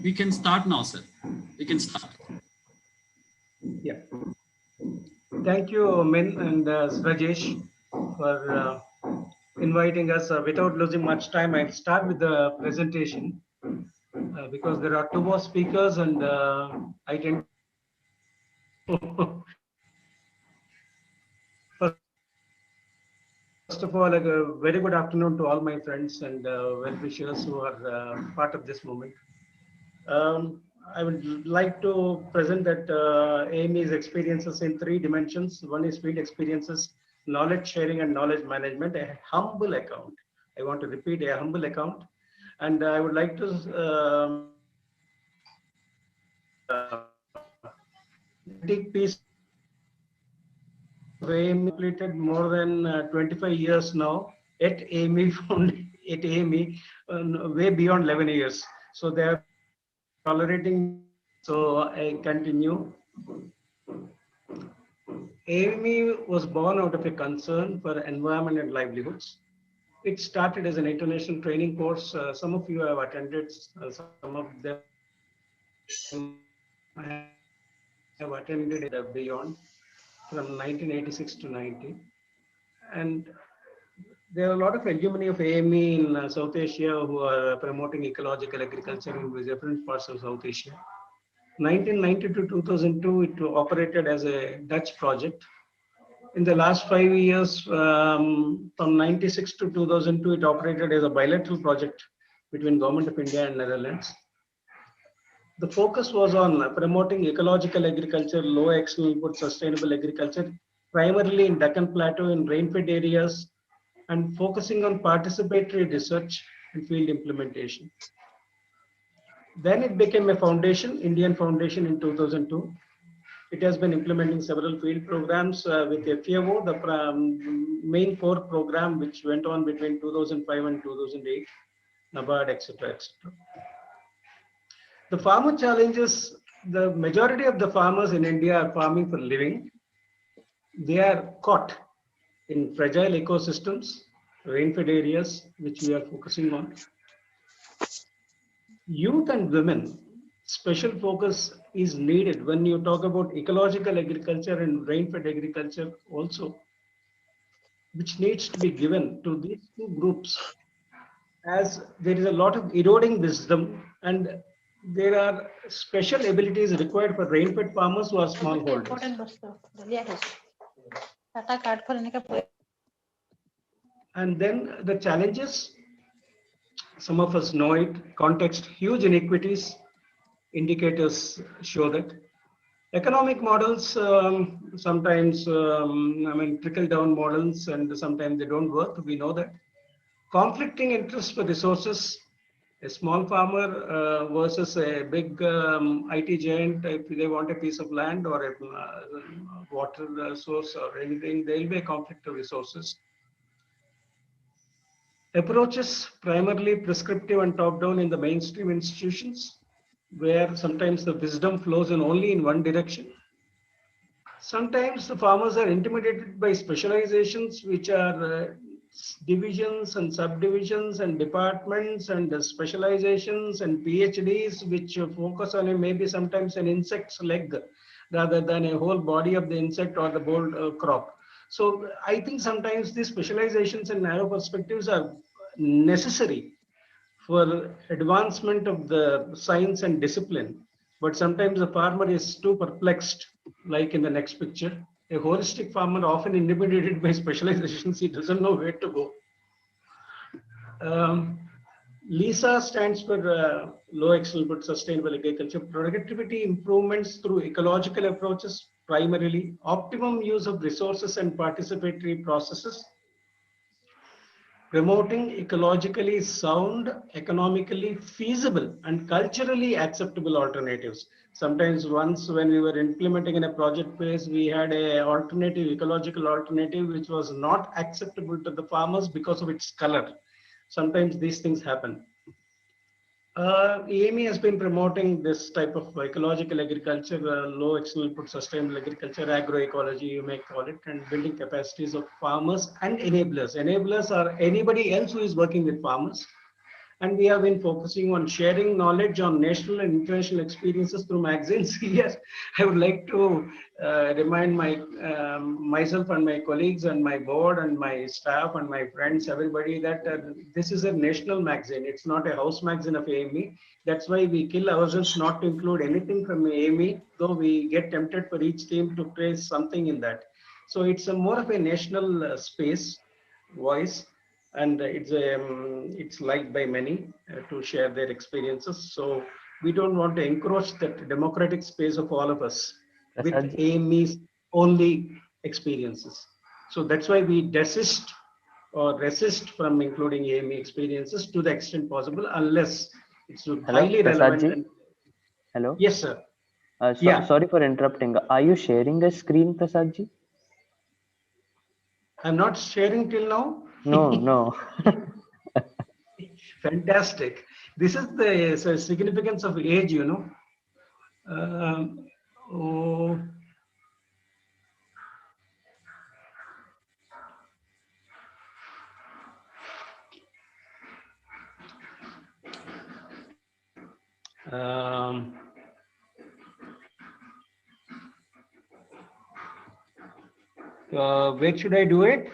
We can start now, sir. We can start. Yeah. Thank you, Min and Rajesh, for inviting us. Without losing much time, I'll start with the presentation because there are two more speakers, and I tend First of all, a very good afternoon to all my friends and well-wishers who are part of this moment. I would like to present that AME's experiences in three dimensions. One is field experiences, knowledge sharing and knowledge management, a humble account. I want to repeat, a humble account. And I would like to critique piece of AME completed more than 25 years now at AME, at AME, way beyond 11 years. So they are tolerating. So I continue. AME was born out of a concern for environment and livelihoods. It started as an international training course. Some of you have attended, some of them have attended beyond from 1986 to 90. And there are a lot of alumni of AME in South Asia who are promoting ecological agriculture in different parts of South Asia. 1990 to 2002, it operated as a Dutch project. In the last 5 years, from 96 to 2002, it operated as a bilateral project between Government of India and Netherlands. The focus was on promoting ecological agriculture, low external input, sustainable agriculture, primarily in Deccan Plateau in rain-fed areas, and focusing on participatory research and field implementation. Then it became a foundation, Indian Foundation in 2002. It has been implementing several field programs with FAO, the main core program which went on between 2005 and 2008, NABARD, etc., etc. The farmer challenges, the majority of the farmers in India are farming for living. They are caught in fragile ecosystems, rain-fed areas, which we are focusing on. Youth and women, special focus is needed when you talk about ecological agriculture and rain-fed agriculture also, which needs to be given to these two groups, as there is a lot of eroding wisdom and there are special abilities required for rain-fed farmers who are smallholders. And then the challenges, some of us know it, context, huge inequities, indicators show that. Economic models sometimes, trickle down models and sometimes they don't work, we know that. Conflicting interests for resources, a small farmer versus a big IT giant, if they want a piece of land or a water source or anything, there will be a conflict of resources. Approaches primarily prescriptive and top-down in the mainstream institutions, where sometimes the wisdom flows in only in one direction. Sometimes the farmers are intimidated by specializations, which are divisions and subdivisions and departments and specializations and PhDs, which focus on maybe sometimes an insect's leg rather than a whole body of the insect or the whole crop. So I think sometimes these specializations and narrow perspectives are necessary for advancement of the science and discipline. But sometimes the farmer is too perplexed, like in the next picture. A holistic farmer often intimidated by specializations, he doesn't know where to go. LISA stands for Low External Input Sustainable Agriculture. Productivity improvements through ecological approaches, primarily optimum use of resources and participatory processes, promoting ecologically sound, economically feasible, and culturally acceptable alternatives. Sometimes once when we were implementing in a project phase, we had a alternative, ecological alternative, which was not acceptable to the farmers because of its color. Sometimes these things happen. EME has been promoting this type of ecological agriculture, low external input sustainable agriculture, agroecology, you may call it, and building capacities of farmers and enablers. Enablers are anybody else who is working with farmers. And we have been focusing on sharing knowledge on national and international experiences through magazines. Yes, I would like to remind myself and my colleagues and my board and my staff and my friends, everybody, that this is a national magazine. It's not a house magazine of AME. That's why we kill ourselves not to include anything from AME, though we get tempted for each team to place something in that. So it's a more of a national space, voice, and it's liked by many to share their experiences. So we don't want to encroach that democratic space of all of us with Prasad ji, AME's only experiences. So that's why we desist or resist from including AME experiences to the extent possible, unless it's highly Prasad relevant. ji. And Hello. yes, sir. Yeah. Sorry for interrupting. Are you sharing a screen, Prasad ji? I'm not sharing till now. No. Fantastic. This is the significance of age, you know. Oh, um, where should I do it?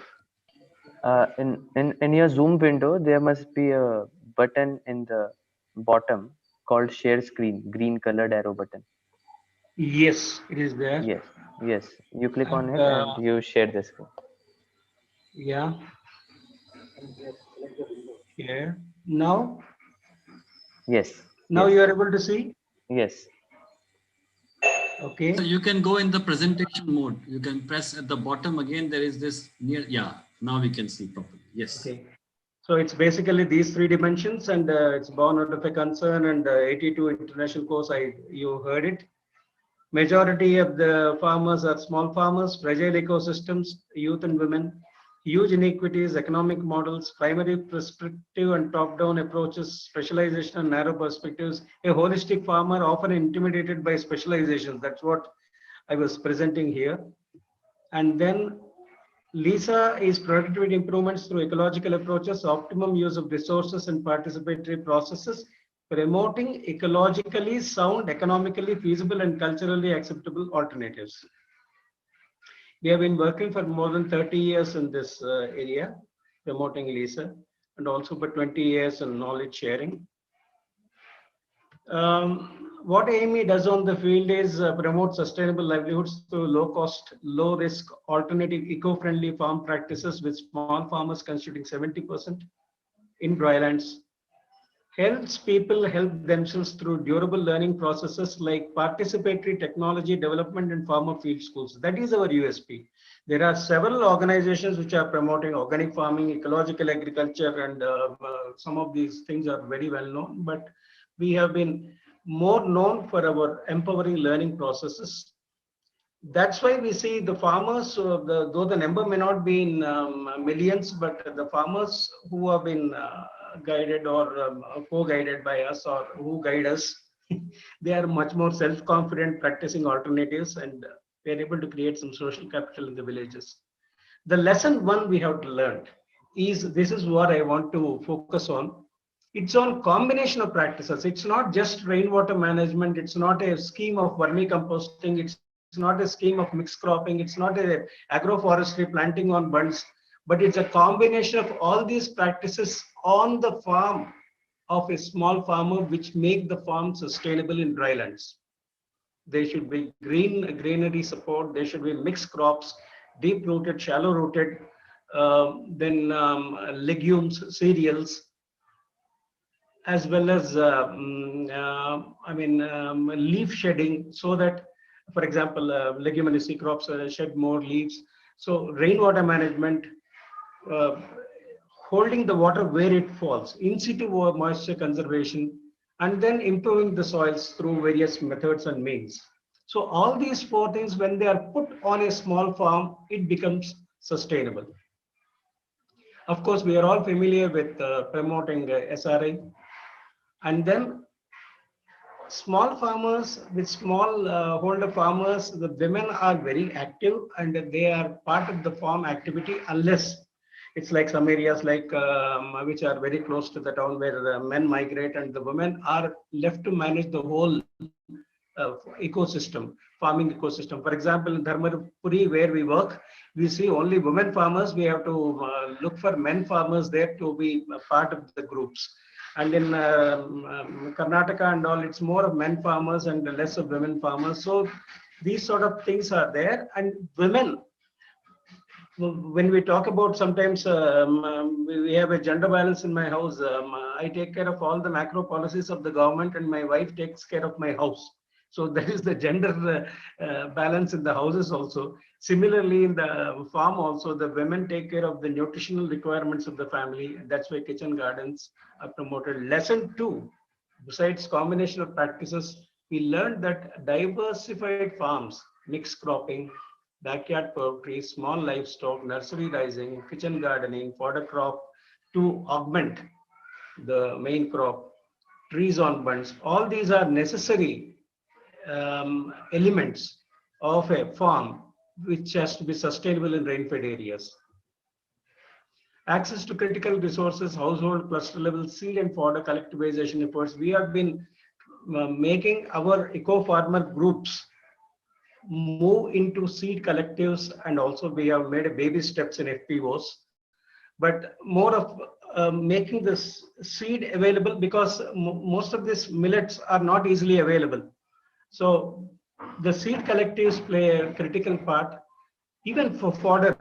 In your Zoom window, there must be a button in the bottom called share screen, green colored arrow button. Yes, it is there. Yes. You click on And, it and you share the screen. yeah. Here. Now Yes. you are able to see. Yes. Okay. So you can go in the presentation mode. You can press at the bottom again. There is this near. Yeah, now we can see properly. Yes. Okay. So it's basically these three dimensions, and it's born out of a concern and 82 international course. You heard it. Majority of the farmers are small farmers, fragile ecosystems, youth and women, huge inequities, economic models, primary prescriptive and top-down approaches, specialization and narrow perspectives. A holistic farmer often intimidated by specializations. That's what I was presenting here. And then LISA is productivity improvements through ecological approaches, optimum use of resources and participatory processes, promoting ecologically sound, economically feasible, and culturally acceptable alternatives. We have been working for more than 30 years in this area, promoting LISA, and also for 20 years in knowledge sharing. What AME does on the field is promote sustainable livelihoods through low-cost, low-risk, alternative, eco-friendly farm practices, with small farmers constituting 70% in drylands. Helps people help themselves through durable learning processes like participatory technology development and farmer field schools. That is our USP. There are several organizations which are promoting organic farming, ecological agriculture, and some of these things are very well known, but we have been more known for our empowering learning processes. That's why we see the farmers, though the number may not be in millions, but the farmers who have been guided or co-guided by us, or who guide us, they are much more self-confident practicing alternatives, and we are able to create some social capital in the villages. The lesson one we have learned is, this is what I want to focus on. It's on combination of practices. It's not just rainwater management. It's not a scheme of vermicomposting. It's not a scheme of mixed cropping. It's not a agroforestry planting on bunds, but it's a combination of all these practices on the farm of a small farmer, which make the farm sustainable in drylands. There should be greenery support. There should be mixed crops, deep rooted, shallow rooted, then legumes, cereals, as well as leaf shedding, so that, for example, leguminaceous crops shed more leaves. So rainwater management, holding the water where it falls, in situ moisture conservation, and then improving the soils through various methods and means. So all these four things, when they are put on a small farm, it becomes sustainable. Of course, we are all familiar with promoting SRI. And then small farmers with small holder farmers, the women are very active and they are part of the farm activity, unless it's like some areas like which are very close to the town where the men migrate and the women are left to manage the whole ecosystem, farming ecosystem. For example, in Dharmapuri, where we work, we see only women farmers. We have to look for men farmers there to be a part of the groups. And in Karnataka and all, it's more of men farmers and less of women farmers. So these sort of things are there. And women, when we talk about sometimes we have a gender balance in my house. I take care of all the macro policies of the government and my wife takes care of my house. So that is the gender balance in the houses also. Similarly, in the farm also, the women take care of the nutritional requirements of the family. That's why kitchen gardens are promoted. Lesson 2, besides combination of practices, we learned that diversified farms, mixed cropping, backyard poultry, small livestock, nursery raising, kitchen gardening, fodder crop to augment the main crop, trees on bunds, all these are necessary elements of a farm which has to be sustainable in rain-fed areas. Access to critical resources, household cluster level seed and fodder collectivization efforts. We have been making our eco-farmer groups move into seed collectives, and also we have made baby steps in FPOs, but more of making this seed available, because most of these millets are not easily available. So the seed collectives play a critical part, even for fodder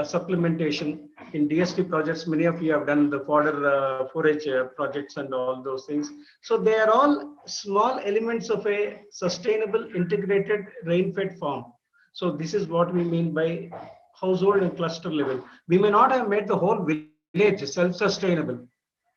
supplementation in DST projects. Many of you have done the fodder forage projects and all those things. So they are all small elements of a sustainable integrated rain-fed farm. So this is what we mean by household and cluster level. We may not have made the whole village self-sustainable,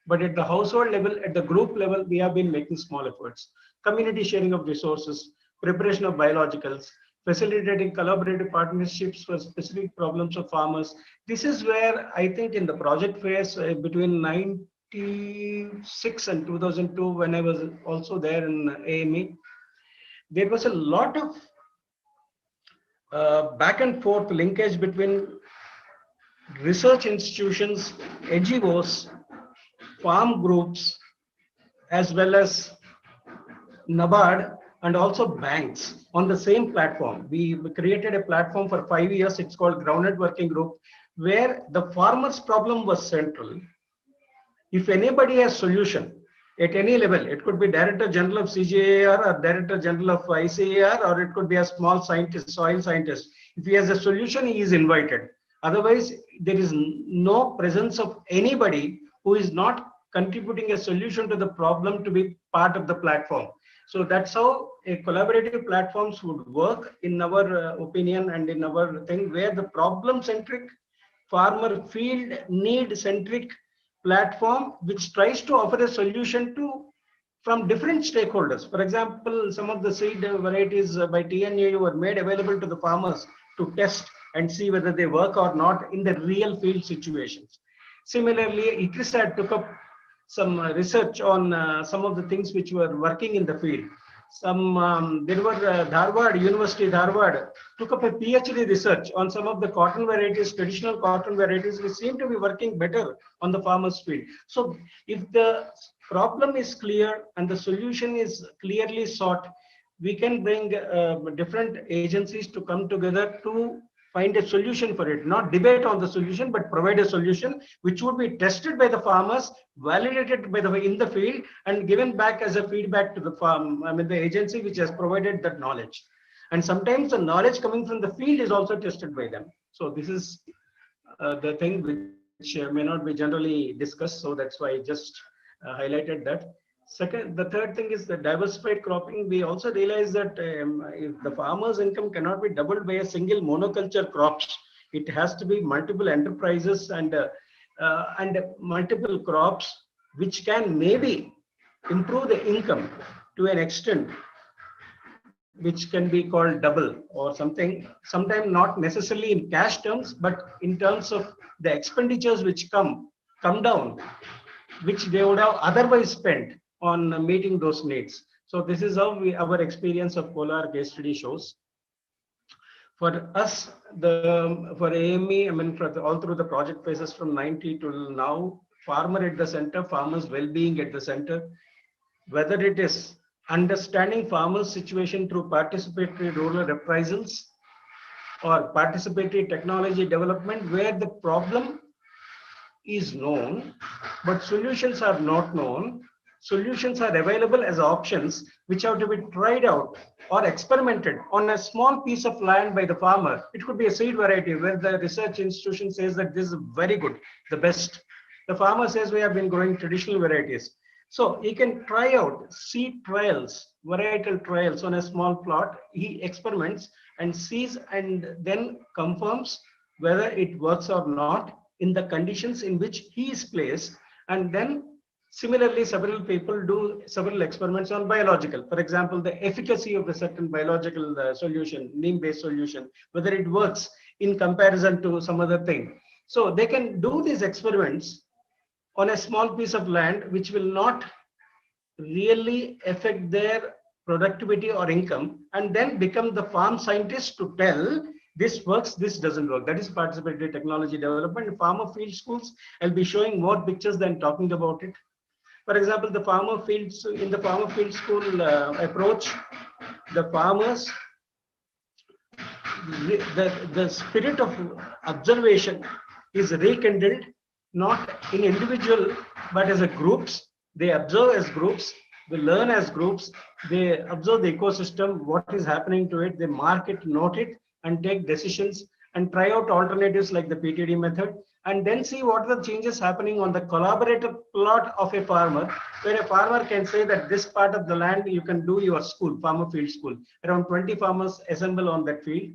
but at the household level, at the group level, we have been making small efforts. Community sharing of resources, preparation of biologicals, facilitating collaborative partnerships for specific problems of farmers. This is where I think in the project phase between 96 and 2002, when I was also there in AME, there was a lot of back and forth linkage between research institutions, NGOs, farm groups, as well as NABARD and also banks on the same platform. We created a platform for 5 years. It's called Groundnut Working Group, where the farmer's problem was central. If anybody has solution at any level, it could be Director General of CGIAR or Director General of ICAR, or it could be a small scientist, soil scientist. If he has a solution, he is invited. Otherwise, there is no presence of anybody who is not contributing a solution to the problem to be part of the platform. So that's how a collaborative platforms would work in our opinion and in our thing, where the problem-centric, farmer field need-centric platform which tries to offer a solution to from different stakeholders. For example, some of the seed varieties by TNAU were made available to the farmers to test and see whether they work or not in the real field situations. Similarly, ICRISAT took up some research on some of the things which were working in the field. There were Dharwad, University Dharwad took up a PhD research on some of the cotton varieties, traditional cotton varieties, which seem to be working better on the farmer's field. So if the problem is clear and the solution is clearly sought, we can bring different agencies to come together to find a solution for it, not debate on the solution, but provide a solution which would be tested by the farmers, validated by in the field, and given back as a feedback to the farm, the agency which has provided that knowledge. And sometimes the knowledge coming from the field is also tested by them. So this is the thing which may not be generally discussed. So that's why I just highlighted that. Second, the third thing is the diversified cropping. We also realize that if the farmer's income cannot be doubled by a single monoculture crops, it has to be multiple enterprises and multiple crops, which can maybe improve the income to an extent which can be called double or something, sometimes not necessarily in cash terms, but in terms of the expenditures which come down, which they would have otherwise spent. on meeting those needs. So this is how our experience of Kolar case study shows. For us, for AME, I mean, all through the project phases from 90 till now, farmer at the center, farmers' well-being at the center, whether it is understanding farmers' situation through participatory rural reprisals or participatory technology development, where the problem is known, but solutions are not known. Solutions are available as options which have to be tried out or experimented on a small piece of land by the farmer. It could be a seed variety where the research institution says that this is very good, the best. The farmer says we have been growing traditional varieties. So he can try out seed trials, varietal trials on a small plot. He experiments and sees and then confirms whether it works or not in the conditions in which he is placed. And then similarly, several people do several experiments on biological. For example, the efficacy of a certain biological solution, neem-based solution, whether it works in comparison to some other thing. So they can do these experiments on a small piece of land, which will not really affect their productivity or income, and then become the farm scientist to tell this works, this doesn't work. That is participatory technology development. In farmer field schools, I'll be showing more pictures than talking about it. For example, the farmer fields, in the farmer field school approach, the farmers, the spirit of observation is rekindled, not in individual, but as a groups. They observe as groups, they learn as groups, they observe the ecosystem, what is happening to it, they mark it, note it, and take decisions and try out alternatives like the PTD method, and then see what are the changes happening on the collaborative plot of a farmer, where a farmer can say that this part of the land you can do your school, farmer field school. Around 20 farmers assemble on that field.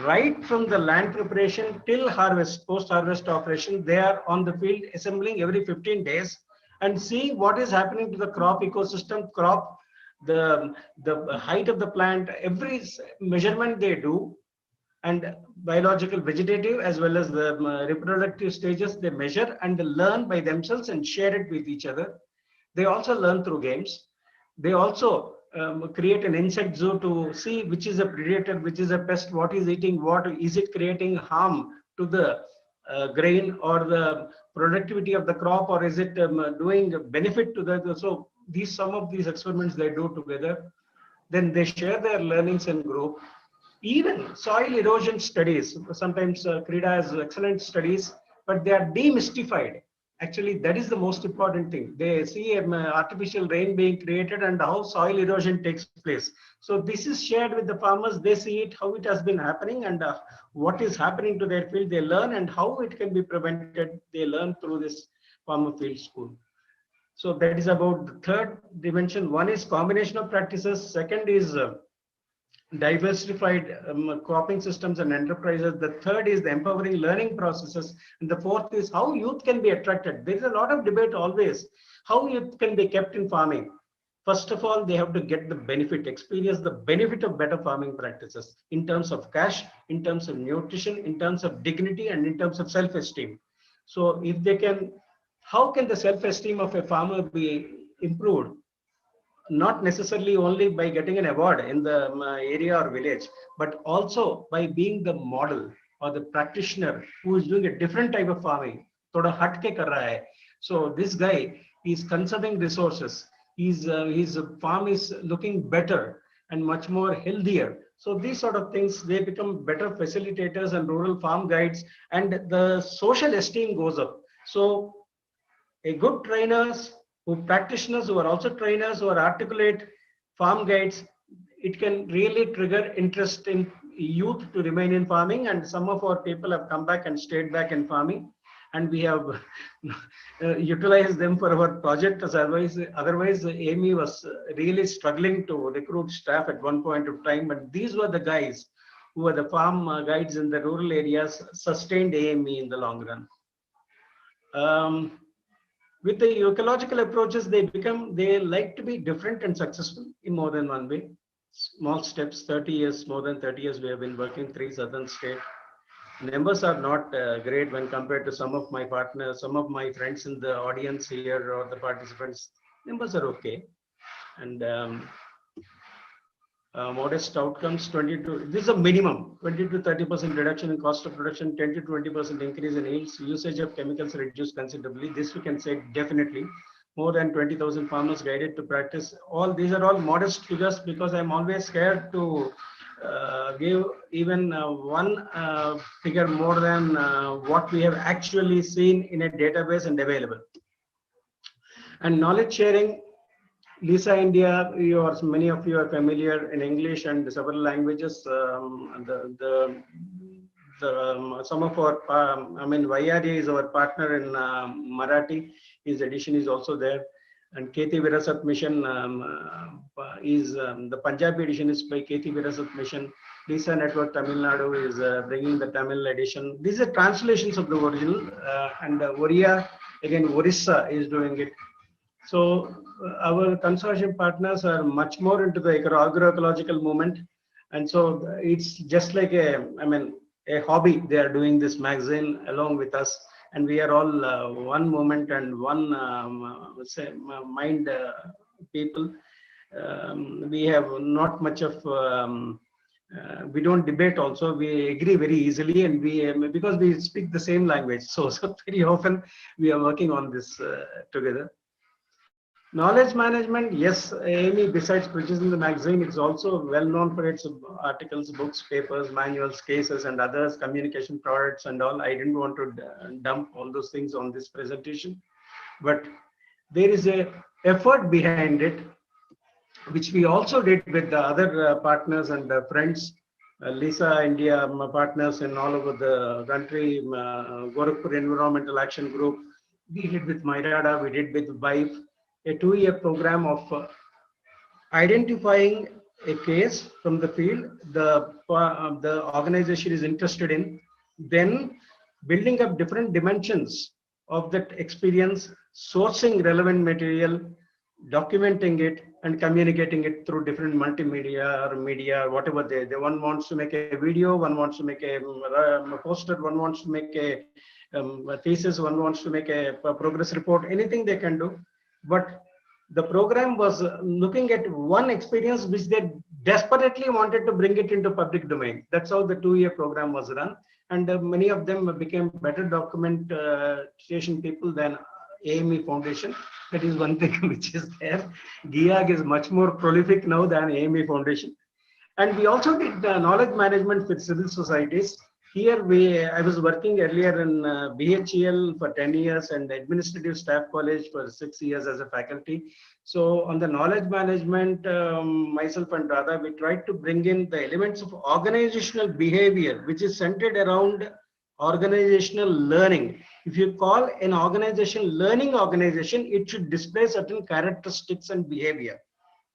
Right from the land preparation till harvest, post-harvest operation, they are on the field assembling every 15 days and seeing what is happening to the crop ecosystem, the height of the plant, every measurement they do, and biological, vegetative, as well as the reproductive stages, they measure and they learn by themselves and share it with each other. They also learn through games. They also create an insect zoo to see which is a predator, which is a pest, what is eating what, is it creating harm to the grain or the productivity of the crop, or is it doing benefit to the, so these, some of these experiments they do together. Then they share their learnings in group. Even soil erosion studies, sometimes CREDA has excellent studies, but they are demystified. Actually, that is the most important thing. They see artificial rain being created and how soil erosion takes place. So this is shared with the farmers. They see it, how it has been happening, and what is happening to their field. They learn, and how it can be prevented. They learn through this farmer field school. So that is about the third dimension. One is combination of practices. Second is diversified cropping systems and enterprises. The third is the empowering learning processes. And the fourth is how youth can be attracted. There is a lot of debate always, how youth can be kept in farming. First of all, they have to get the benefit, experience the benefit of better farming practices in terms of cash, in terms of nutrition, in terms of dignity, and in terms of self-esteem. So if they can, how can the self-esteem of a farmer be improved? Not necessarily only by getting an award in the area or village, but also by being the model or the practitioner who is doing a different type of farming. Thoda hatke kar raha hai. So this guy is conserving resources. His farm is looking better and much more healthier. So these sort of things, they become better facilitators and rural farm guides, and the social esteem goes up. So a good trainers, who practitioners who are also trainers, who are articulate farm guides, it can really trigger interest in youth to remain in farming. And some of our people have come back and stayed back in farming, and we have utilized them for our project. As otherwise AME was really struggling to recruit staff at one point of time, but these were the guys who were the farm guides in the rural areas, sustained AME in the long run. With the ecological approaches, they like to be different and successful in more than one way. Small steps, 30 years, more than 30 years, we have been working 3 southern states. Numbers are not great when compared to some of my partners, some of my friends in the audience here or the participants. numbers are okay. And modest outcomes, 22, this is a minimum, 20 to 30% reduction in cost of production, 10 to 20% increase in yields, usage of chemicals reduced considerably. This we can say definitely. More than 20,000 farmers guided to practice. All these are all modest figures, because I'm always scared to give even one figure more than what we have actually seen in a database and available. And knowledge sharing, Lisa India, many of you are familiar in English and several languages. Some of our, YRA is our partner in Marathi. His edition is also there. And Keti Virasat Mission is the Punjabi edition is by Keti Virasat Mission. Lisa Network Tamil Nadu is bringing the Tamil edition. These are translations of the original, and Oriya, again, Orissa is doing it. So our consortium partners are much more into the agroecological movement. And so it's just like a hobby. They are doing this magazine along with us. And we are all one movement and one mind people. We have not much of, we don't debate also, we agree very easily, and we, because we speak the same language. So very often we are working on this together. Knowledge management, yes, AME, besides producing the magazine, it's also well known for its articles, books, papers, manuals, cases, and others, communication products and all. I didn't want to dump all those things on this presentation, but there is a effort behind it, which we also did with the other partners and friends. Lisa India partners in all over the country, Gorakhpur Environmental Action Group. We did with Myrada, we did with VIFE. A 2-year program of identifying a case from the field the organization is interested in, then building up different dimensions of that experience, sourcing relevant material, documenting it, and communicating it through different multimedia or media, whatever they one wants to make a video, one wants to make a poster, one wants to make a thesis, one wants to make a progress report, anything they can do. But the program was looking at one experience which they desperately wanted to bring it into public domain. That's how the 2-year program was run. And many of them became better documentation people than AME Foundation. That is one thing which is there. GIAG is much more prolific now than AME Foundation. And we also did knowledge management with civil societies. Here I was working earlier in BHEL for 10 years and Administrative Staff College for 6 years as a faculty. So on the knowledge management, myself and Radha, we tried to bring in the elements of organizational behavior, which is centered around organizational learning. If you call an organization learning organization, it should display certain characteristics and behavior.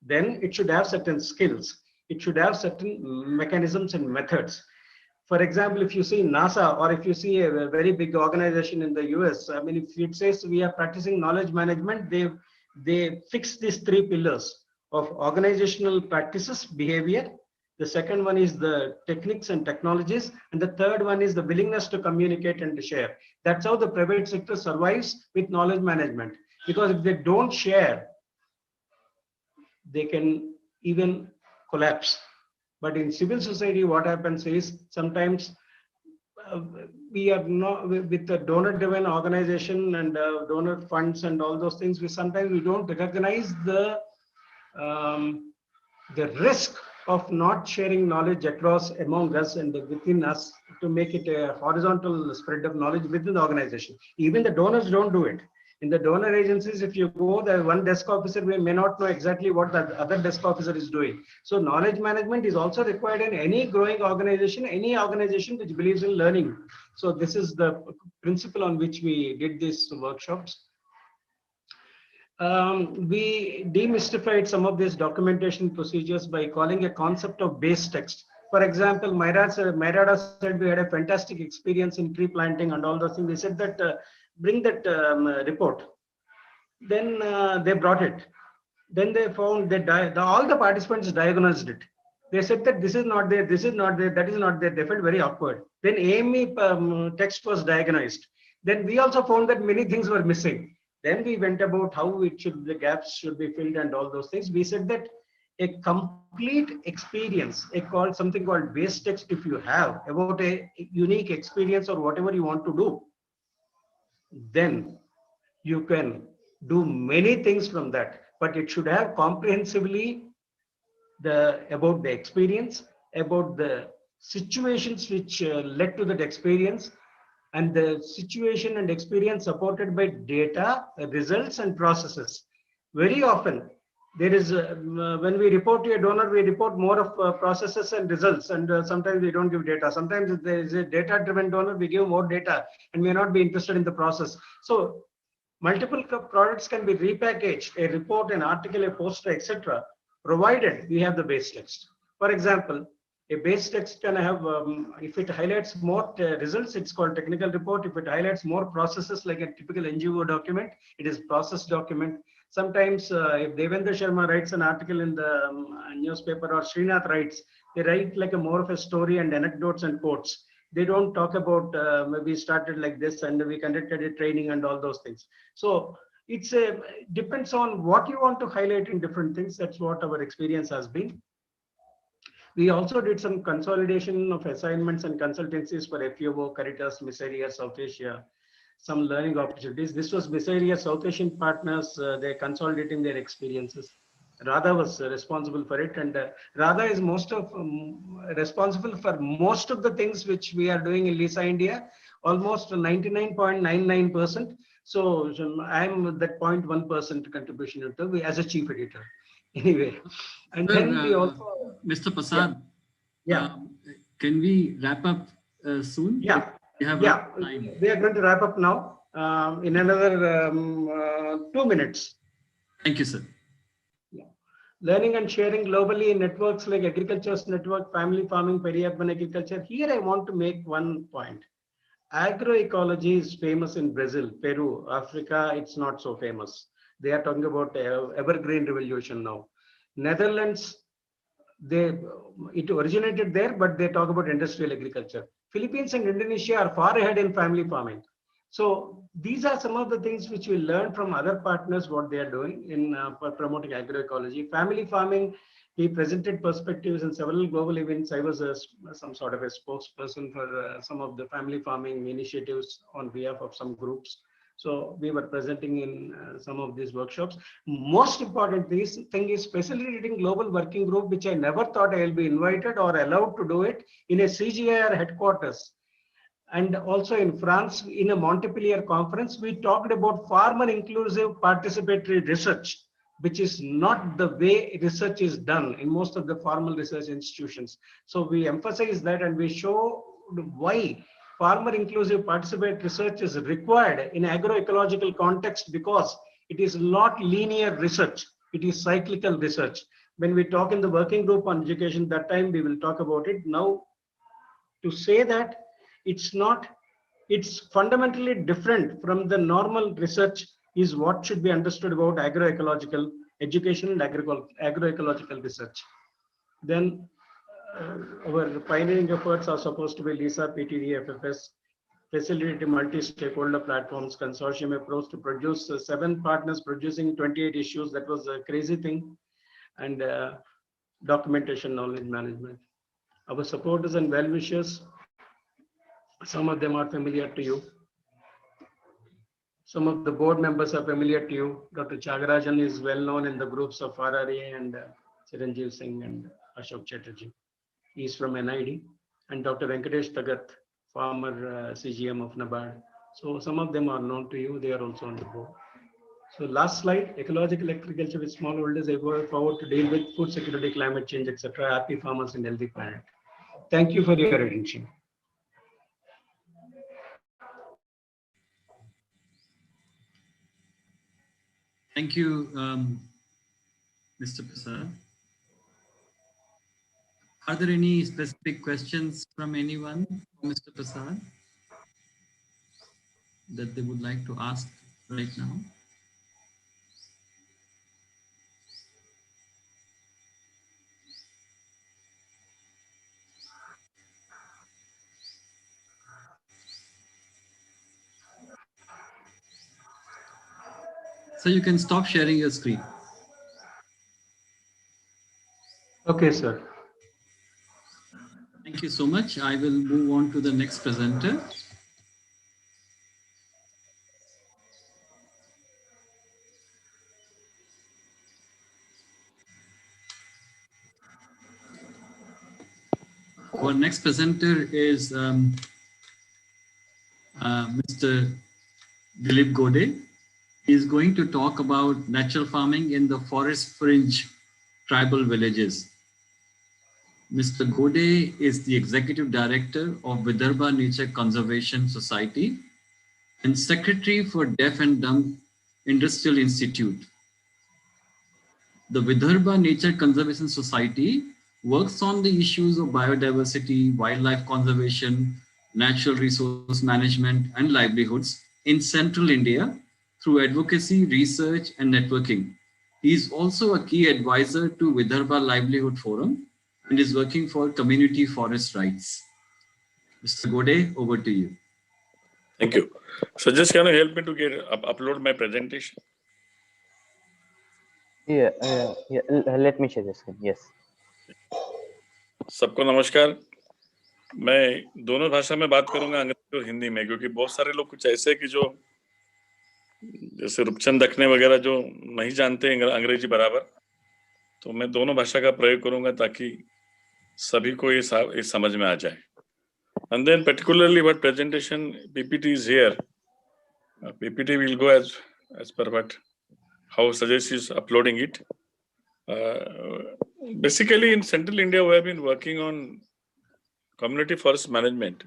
Then it should have certain skills. It should have certain mechanisms and methods. For example, if you see NASA or if you see a very big organization in the US, if it says we are practicing knowledge management, they fix these 3 pillars of organizational practices, behavior. The second one is the techniques and technologies. And the third one is the willingness to communicate and to share. That's how the private sector survives with knowledge management. Because if they don't share, they can even collapse. But in civil society, what happens is sometimes we are not with the donor-driven organization and donor funds and all those things. Sometimes we don't recognize the risk of not sharing knowledge across among us and within us to make it a horizontal spread of knowledge within the organization. Even the donors don't do it. In the donor agencies, if you go, the one desk officer may not know exactly what the other desk officer is doing. So knowledge management is also required in any growing organization, any organization which believes in learning. So this is the principle on which we did these workshops. We demystified some of these documentation procedures by calling a concept of base text. For example, Myrada said we had a fantastic experience in tree planting and all those things. They said that bring that report. Then they brought it. Then they found that all the participants diagnosed it. They said that this is not there, this is not there, that is not there. They felt very awkward. Then AME text was diagnosed. Then we also found that many things were missing. Then we went about how the gaps should be filled and all those things. We said that a complete experience, something called base text, if you have about a unique experience or whatever you want to do, then you can do many things from that. But it should have comprehensively about the experience, about the situations which led to that experience, and the situation and experience supported by data, results, and processes. Very often, there is when we report to a donor, we report more of processes and results, and sometimes we don't give data. Sometimes if there is a data-driven donor, we give more data, and may not be interested in the process. So multiple products can be repackaged, a report, an article, a poster, etc., provided we have the base text. For example, a base text can have, if it highlights more results, it's called technical report. If it highlights more processes like a typical NGO document, it is process document. Sometimes if Devendra Sharma writes an article in the newspaper, or Srinath writes, they write like a more of a story and anecdotes and quotes. They don't talk about we started like this and we conducted a training and all those things. So it's depends on what you want to highlight in different things. That's what our experience has been. We also did some consolidation of assignments and consultancies for FUO, Caritas, Miss Area, South Asia, some learning opportunities. This was Miss Area South Asian partners. They're consolidating their experiences. Radha was responsible for it, and Radha is responsible for most of the things which we are doing in LISA India, almost 99.99%. So I'm that 0.1% contribution to as a chief editor. Anyway, and then we also, Mr. Prasad, yeah, can we wrap up soon? yeah, We have yeah. time. We are going to wrap up now in another 2 minutes. Thank you, sir. Learning and sharing globally in networks like Agriculture's Network, Family Farming, Peri-urban Agriculture. Here I want to make one point. Agroecology is famous in Brazil, Peru, Africa, it's not so famous. They are talking about evergreen revolution now. Netherlands, it originated there, but they talk about industrial agriculture. Philippines and Indonesia are far ahead in family farming. So these are some of the things which we learn from other partners, what they are doing in promoting agroecology. Family farming, we presented perspectives in several global events. I was some sort of a spokesperson for some of the family farming initiatives on behalf of some groups. So we were presenting in some of these workshops. Most important thing is facilitating global working group, which I never thought I will be invited or allowed to do it in a CGIAR headquarters. And also in France, in a Montpellier conference, we talked about farmer inclusive participatory research, which is not the way research is done in most of the formal research institutions. So we emphasize that, and we show why farmer inclusive participatory research is required in agroecological context, because it is not linear research, it is cyclical research. When we talk in the working group on education, that time we will talk about it. Now, to say that it's fundamentally different from the normal research is what should be understood about agroecological education and agroecological research. Then our pioneering efforts are supposed to be LISA, PTD, FFS, facilitate multi-stakeholder platforms, consortium approach to produce 7 partners producing 28 issues. That was a crazy thing. And documentation, knowledge management. Our supporters and well-wishers, some of them are familiar to you. Some of the board members are familiar to you. Dr. Chagarajan is well known in the groups of RRA and Chiranjeev Singh and Ashok Chatterjee. He is from NID. And Dr. Venkatesh Tagat, former CGM of NABARD. So some of them are known to you. They are also on the board. So last slide, ecological agriculture with smallholders, I go forward to deal with food security, climate change, etc. Happy farmers and healthy planet. Thank you for your attention. Thank you, Mr. Prasad. Are there any specific questions from anyone, Mr. Prasad, that they would like to ask right now? So you can stop sharing your screen. Okay, sir. Thank you so much. I will move on to the next presenter. Our next presenter is Mr. Dilip Gode. He is going to talk about natural farming in the forest fringe tribal villages. Mr. Gode is the Executive Director of Vidarbha Nature Conservation Society and Secretary for Deaf and Dumb Industrial Institute. The Vidarbha Nature Conservation Society works on the issues of biodiversity, wildlife conservation, natural resource management, and livelihoods in central India through advocacy, research, and networking. He is also a key advisor to Vidarbha Livelihood Forum and is working for community forest rights. Mr. Gode, over to you. Thank you. So just can you help me to upload my presentation? Yeah, let me share the screen. Yes. सबको नमस्कार. मैं दोनों भाषा में बात करूंगा, अंग्रेजी और हिंदी में, क्योंकि बहुत सारे लोग कुछ ऐसे कि जो जैसे रूपचंद दखने वगैरह जो नहीं जानते अंग्रेजी बराबर, तो मैं दोनों भाषा का प्रयोग करूंगा ताकि सभी को ये समझ में आ जाए. And then particularly what presentation PPT is here. PPT will go as per what how Sajesh is uploading it. Basically in central India we have been working on community forest management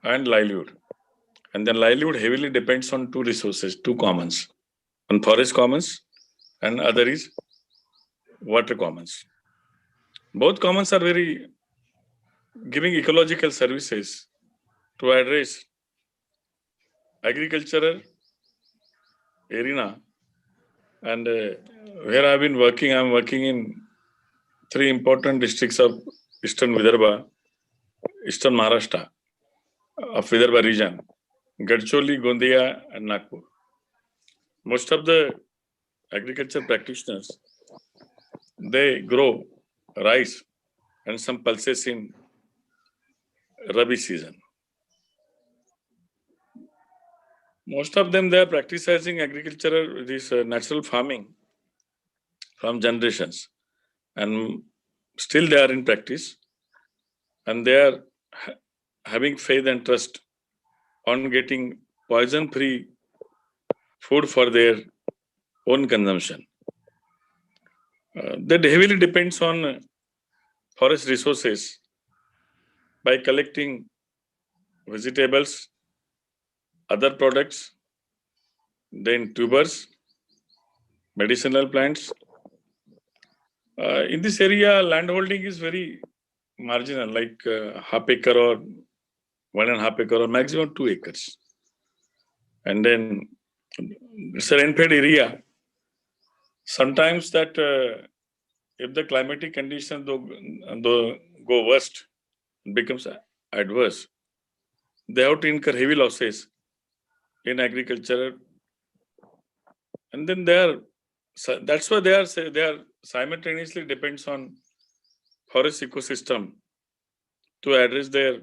and livelihood. And then livelihood heavily depends on two resources, two commons. One forest commons and other is water commons. Both commons are very giving ecological services to address agricultural arena. And where I've been working, I'm working in three important districts of Eastern Vidarbha, Eastern Maharashtra, of Vidarbha region, Gadcholi, Gondia, and Nagpur. Most of the agriculture practitioners, they grow rice and some pulses in Rabi season. Most of them, they are practicing agricultural, this natural farming from generations, and still they are in practice, and they are having faith and trust on getting poison-free food for their own consumption. That heavily depends on forest resources by collecting vegetables, other products, then tubers, medicinal plants. In this area, landholding is very marginal, like half acre or 1.5 acre or maximum 2 acres. And then it's a rain-fed area. Sometimes that if the climatic conditions go worst, it becomes adverse, they have to incur heavy losses in agriculture. And then that's why they are simultaneously depends on forest ecosystem to address their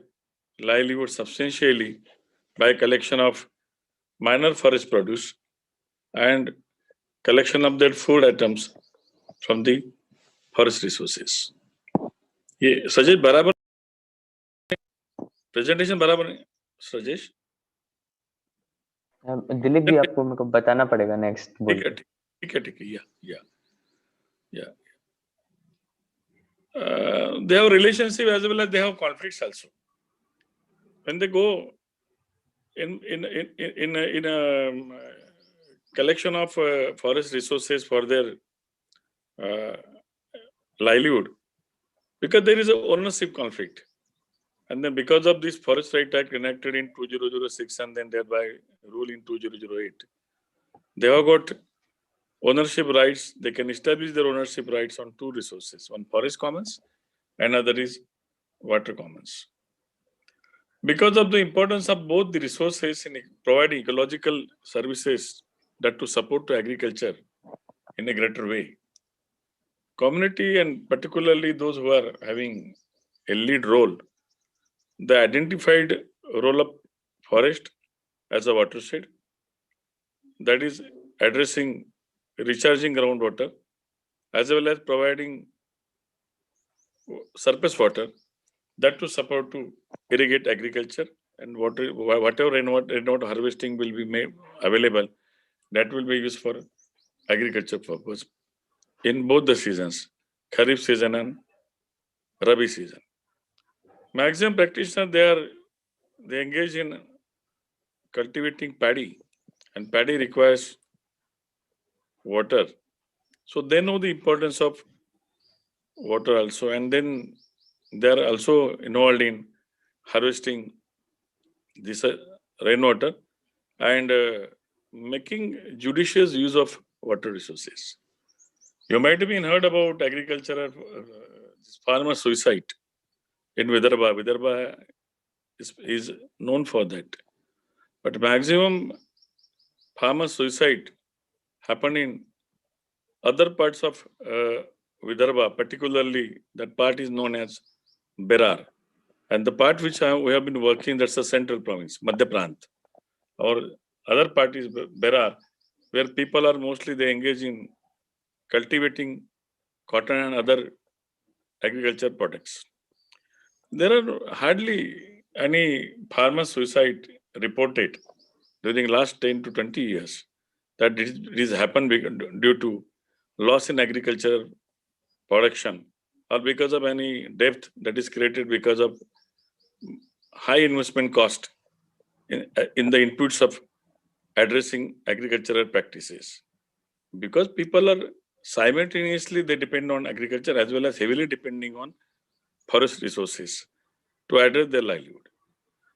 livelihood substantially by collection of minor forest produce and collection of their food items from the forest resources. ये सजेश बराबर presentation बराबर है सजेश? दिलीप जी आपको मेरे को बताना पड़ेगा next. ठीक है या they have relationship as well as they have conflicts also. When they go in a collection of forest resources for their livelihood, because there is a ownership conflict, and then because of this Forest Right Act enacted in 2006 and then thereby rule in 2008, they have got ownership rights. They can establish their ownership rights on two resources, one forest commons and other is water commons. Because of the importance of both the resources in providing ecological services that to support to agriculture in a greater way. Community and particularly those who are having a lead role, they identified role of forest as a watershed, that is addressing recharging groundwater as well as providing surface water that to support to irrigate agriculture, and whatever rainwater harvesting will be made available, that will be used for agriculture purpose in both the seasons, Kharif season and Rabi season. Maximum practitioners, they engage in cultivating paddy, and paddy requires water. So they know the importance of water also, and then they are also involved in harvesting this rainwater and making judicious use of water resources. You might have been heard about agricultural farmer suicide in Vidarbha. Vidarbha is known for that. But maximum farmer suicide happen in other parts of Vidarbha, particularly that part is known as Berar. And the part which we have been working, that's the central province, Madhya Prant. Or other part is Berar, where people are mostly they engage in cultivating cotton and other agriculture products. There are hardly any farmer suicide reported during last 10 to 20 years that it is happened due to loss in agriculture production or because of any debt that is created because of high investment cost in the inputs of addressing agricultural practices. Because people are simultaneously they depend on agriculture as well as heavily depending on forest resources to address their livelihood.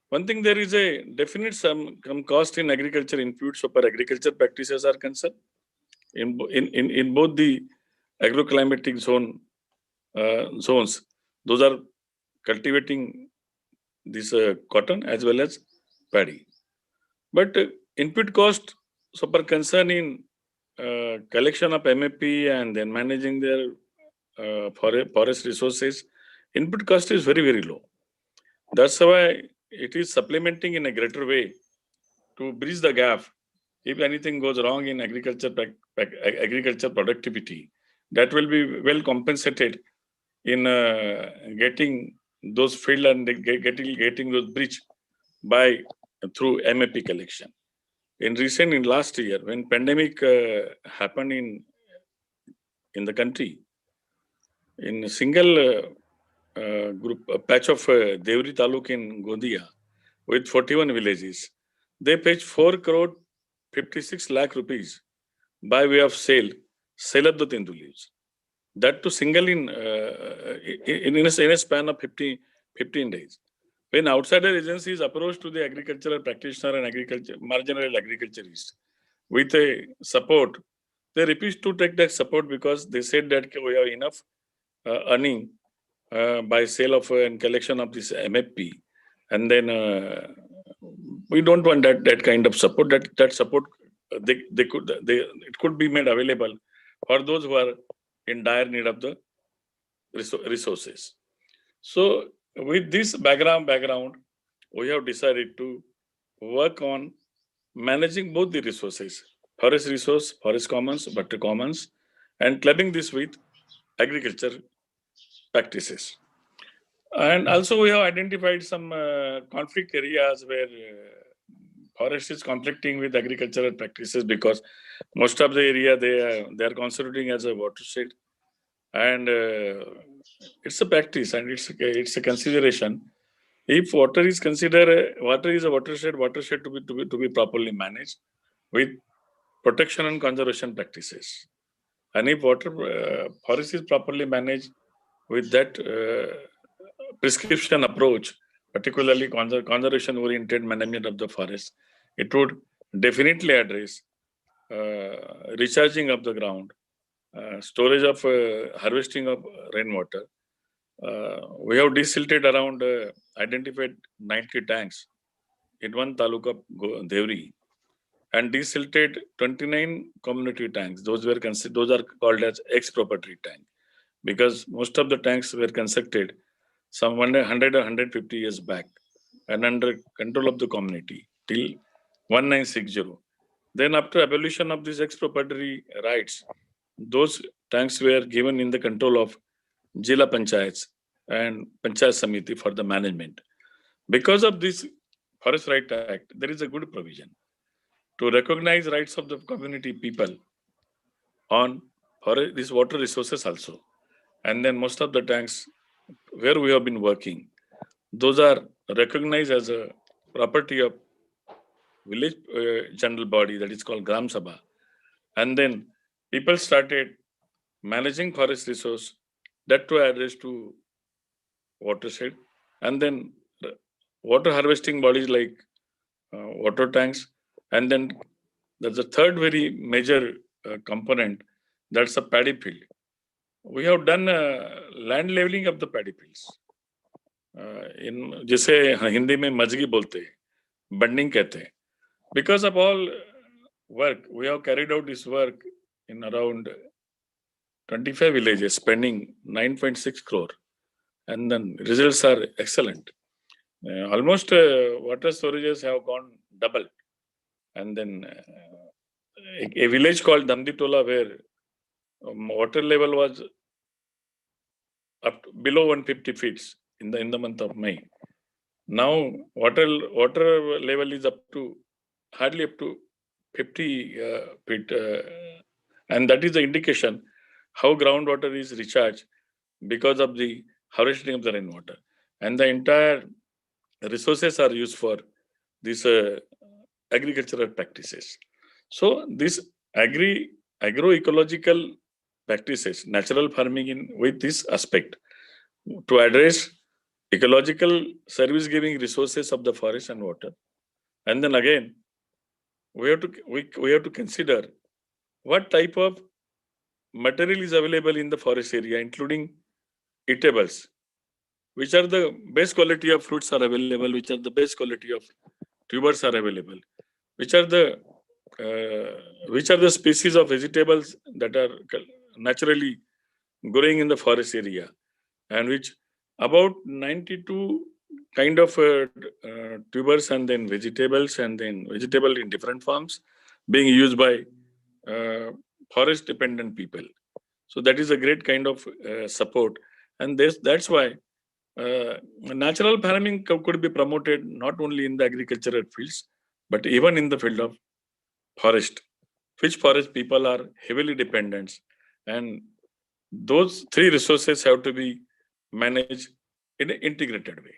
One thing, there is a definite some cost in agriculture inputs so far agriculture practices are concerned. In both the agroclimatic zones, those are cultivating this cotton as well as paddy. But input cost so far concern in collection of MAP and then managing their forest resources, input cost is very, very low. That's why it is supplementing in a greater way to bridge the gap. If anything goes wrong in agriculture productivity, that will be well compensated in getting those field and getting those bridge by through MAP collection. In last year, when pandemic happened in the country, in a single group patch of Devri Taluk in Gondia with 41 villages, they paid 4 crore 56 lakh rupees by way of sale of the Tendu leaves. That to single in a span of 15 days. When outsider agencies approach to the agricultural practitioner and marginal agriculturist with a support, they refuse to take that support because they said that we have enough earning by sale of and collection of this MFP, and then we don't want that kind of support. That support it could be made available for those who are in dire need of the resources. So with this background, we have decided to work on managing both the resources, forest resource, forest commons, water commons, and clubbing this with agriculture practices. And also we have identified some conflict areas where forest is conflicting with agricultural practices because most of the area they are considering as a watershed, and it's a practice and it's a consideration. If water is a watershed to be properly managed with protection and conservation practices, and if forest is properly managed with that prescription approach, particularly conservation oriented management of the forest, it would definitely address recharging of the ground, storage of harvesting of rainwater. We have desilted around identified 90 tanks in one taluk of Devri, and desilted 29 community tanks. Those are called as ex-proprietary tank, because most of the tanks were constructed some 100 or 150 years back and under control of the community till 1960. Then after abolition of these expropriatory rights, those tanks were given in the control of Jila Panchayats and Panchayat Samiti for the management. Because of this Forest Right Act, there is a good provision to recognize rights of the community people on these water resources also. And then most of the tanks where we have been working, those are recognized as a property of village general body, that is called Gram Sabha. And then people started managing forest resource that to address to watershed, and then water harvesting bodies like water tanks. And then there's a third very major component, that's a paddy field. We have done land leveling of the paddy fields. In जैसे हिंदी में मजगी बोलते हैं, bunding कहते हैं. Because of all work, we have carried out this work in around 25 villages, spending 9.6 crore, and then results are excellent. Almost water storages have gone double, and then a village called Damditola, where water level was up to below 150 feet in the month of May. Now water level is hardly up to 50 feet, and that is the indication how groundwater is recharged because of the harvesting of the rainwater, and the entire resources are used for these agricultural practices. So this agroecological practices, natural farming with this aspect to address ecological service giving resources of the forest and water. And then again, we have to consider what type of material is available in the forest area, including eatables, which are the best quality of fruits are available, which are the best quality of tubers are available, which are the species of vegetables that are naturally growing in the forest area, and which about 92 kind of tubers and then vegetables, and then vegetable in different forms being used by forest dependent people. So that is a great kind of support, and that's why natural farming could be promoted not only in the agricultural fields but even in the field of forest, which forest people are heavily dependent, and those three resources have to be managed in an integrated way,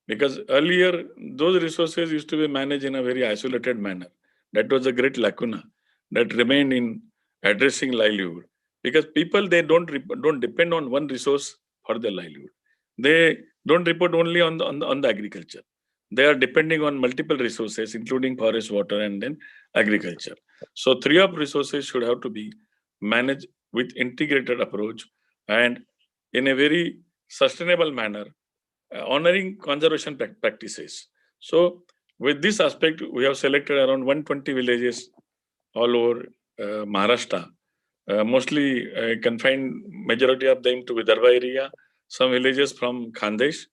because earlier those resources used to be managed in a very isolated manner. That was a great lacuna that remained in addressing livelihood, because people, they don't depend on one resource for their livelihood. They don't depend only on the agriculture. They are depending on multiple resources, including forest, water, and then agriculture. So three of resources should have to be managed with integrated approach and in a very sustainable manner, honoring conservation practices. So with this aspect, we have selected around 120 villages all over Maharashtra, mostly confined majority of them to Vidarbha area, some villages from Khandesh,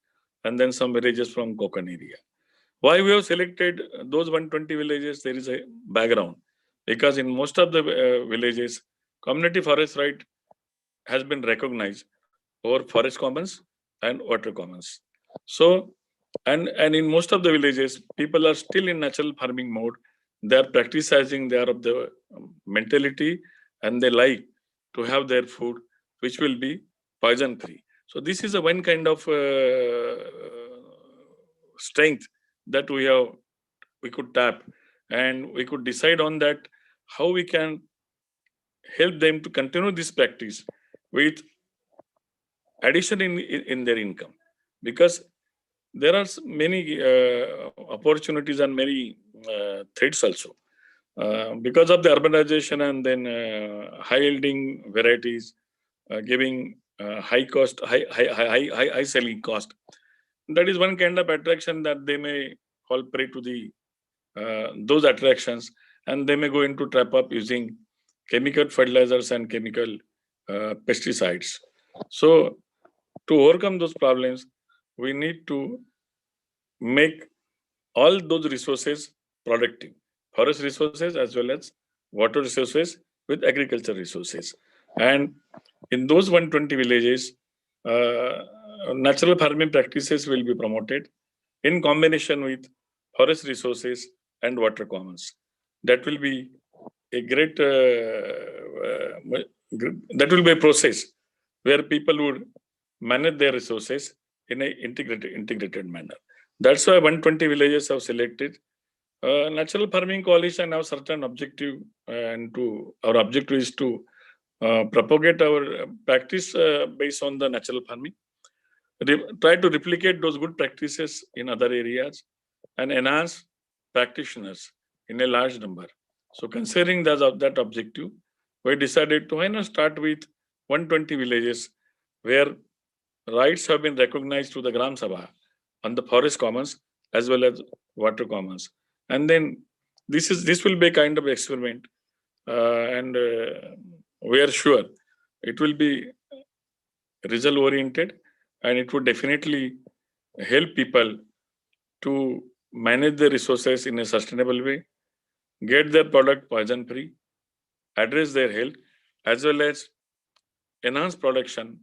and then some villages from Konkan area. Why we have selected those 120 villages? There is a background, because in most of the villages, community forest right has been recognized over forest commons and water commons. So, and in most of the villages, people are still in natural farming mode. They are practicing, they are of the mentality, and they like to have their food, which will be poison free. So this is a one kind of strength that we could tap, and we could decide on that how we can help them to continue this practice with addition in their income, because there are many opportunities and many threats also because of the urbanization, and then high yielding varieties giving high selling cost. That is one kind of attraction that they may fall prey to the those attractions, and they may go into trap up using chemical fertilizers and chemical pesticides. So to overcome those problems, we need to make all those resources productive, forest resources as well as water resources with agriculture resources. And in those 120 villages, natural farming practices will be promoted in combination with forest resources and water commons. That will be a great, that will be a process where people would manage their resources in an integrated manner. That's why 120 villages have selected. Natural Farming Coalition have certain objective, and our objective is to propagate our practice based on the natural farming, try to replicate those good practices in other areas, and enhance practitioners in a large number. So considering that objective, we decided to why not start with 120 villages where rights have been recognized to the Gram Sabha on the forest commons as well as water commons. And then this will be a kind of experiment, and we are sure it will be result oriented, and it would definitely help people to manage their resources in a sustainable way, get their product poison free, address their health, as well as enhance production.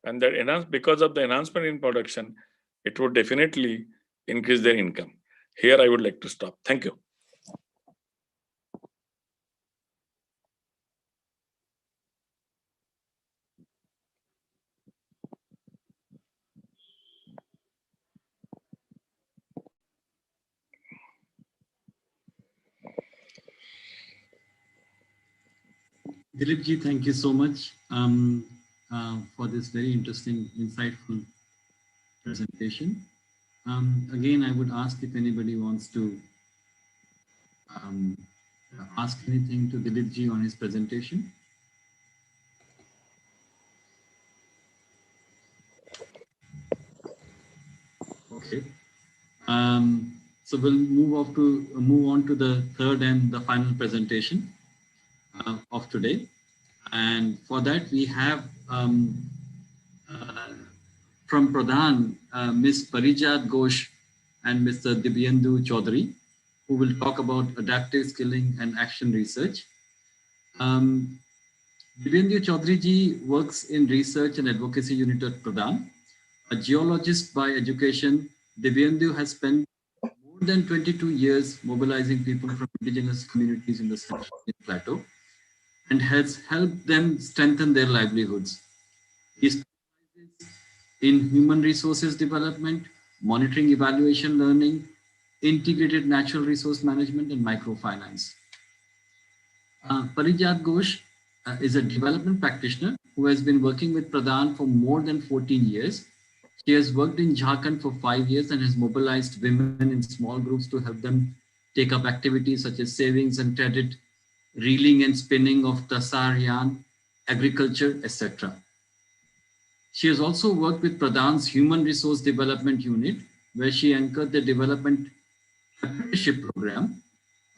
And that because of the enhancement in production, it would definitely increase their income. Here I would like to stop. Thank you. Dilip ji, thank you so much for this very interesting, insightful presentation. Again, I would ask if anybody wants to ask anything to Dilip ji on his presentation. Okay. So we'll move on to the third and the final presentation of today. And for that, we have from Pradhan, Ms. Parijat Ghosh and Mr. Dibyendu Chaudhary, who will talk about adaptive skilling and action research. Dibyendu Chaudhary ji works in research and advocacy unit at Pradhan. A geologist by education, Dibyendu has spent more than 22 years mobilizing people from indigenous communities in the Central Indian Plateau and has helped them strengthen their livelihoods. He specializes in human resources development, monitoring, evaluation, learning, integrated natural resource management, and microfinance. Parijat Ghosh is a development practitioner who has been working with Pradhan for more than 14 years. She has worked in Jharkhand for 5 years and has mobilized women in small groups to help them take up activities such as savings and credit, reeling and spinning of tasar yarn, agriculture, etc. She has also worked with Pradhan's Human Resource Development Unit, where she anchored the development apprenticeship program.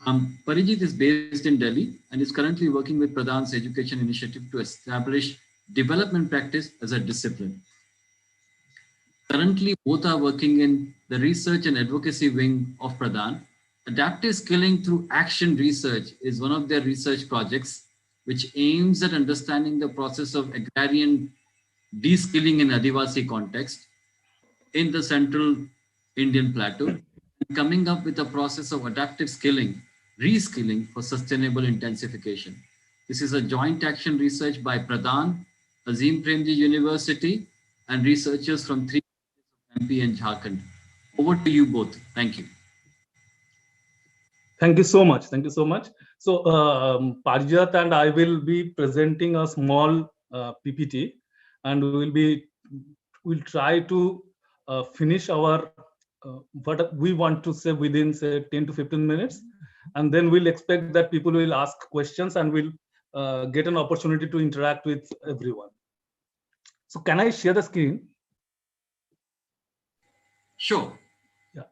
Parijit is based in Delhi and is currently working with Pradhan's education initiative to establish development practice as a discipline. Currently, both are working in the research and advocacy wing of Pradhan. Adaptive skilling through action research is one of their research projects, which aims at understanding the process of agrarian de-skilling in Adivasi context in the Central Indian Plateau, and coming up with a process of adaptive skilling, reskilling for sustainable intensification. This is a joint action research by Pradhan, Azim Premji University, and researchers from 3 MP and Jharkhand. Over to you both. Thank you. Thank you so much. Thank you so much. So Parijat and I will be presenting a small PPT, and we'll try to finish our what we want to say within say 10 to 15 minutes, and then we'll expect that people will ask questions and we'll get an opportunity to interact with everyone. So can I share the screen? Sure. Yeah.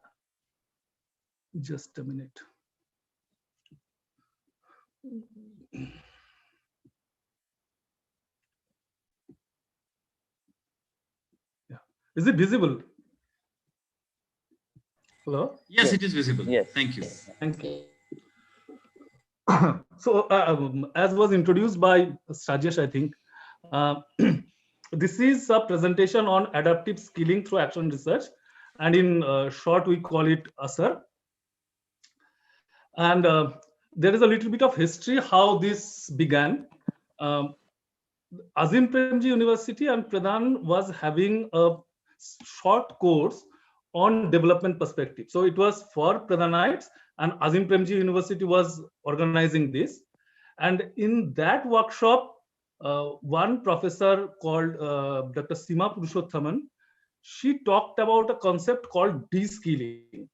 Just a minute. Yeah. Is it visible? Hello? Yes, Yes. it is visible. Yes. Thank you. Thank you. So, as was introduced by Rajesh, I think, this is a presentation on adaptive skilling through action research, and in short, we call it ASAR. And there is a little bit of history how this began. Um, Azim Premji University and Pradhan was having a short course on development perspective. So it was for Pradhanites, and Azim Premji University was organizing this. And in that workshop, one professor called Dr. Sima Purushothaman, she talked about a concept called de-skilling,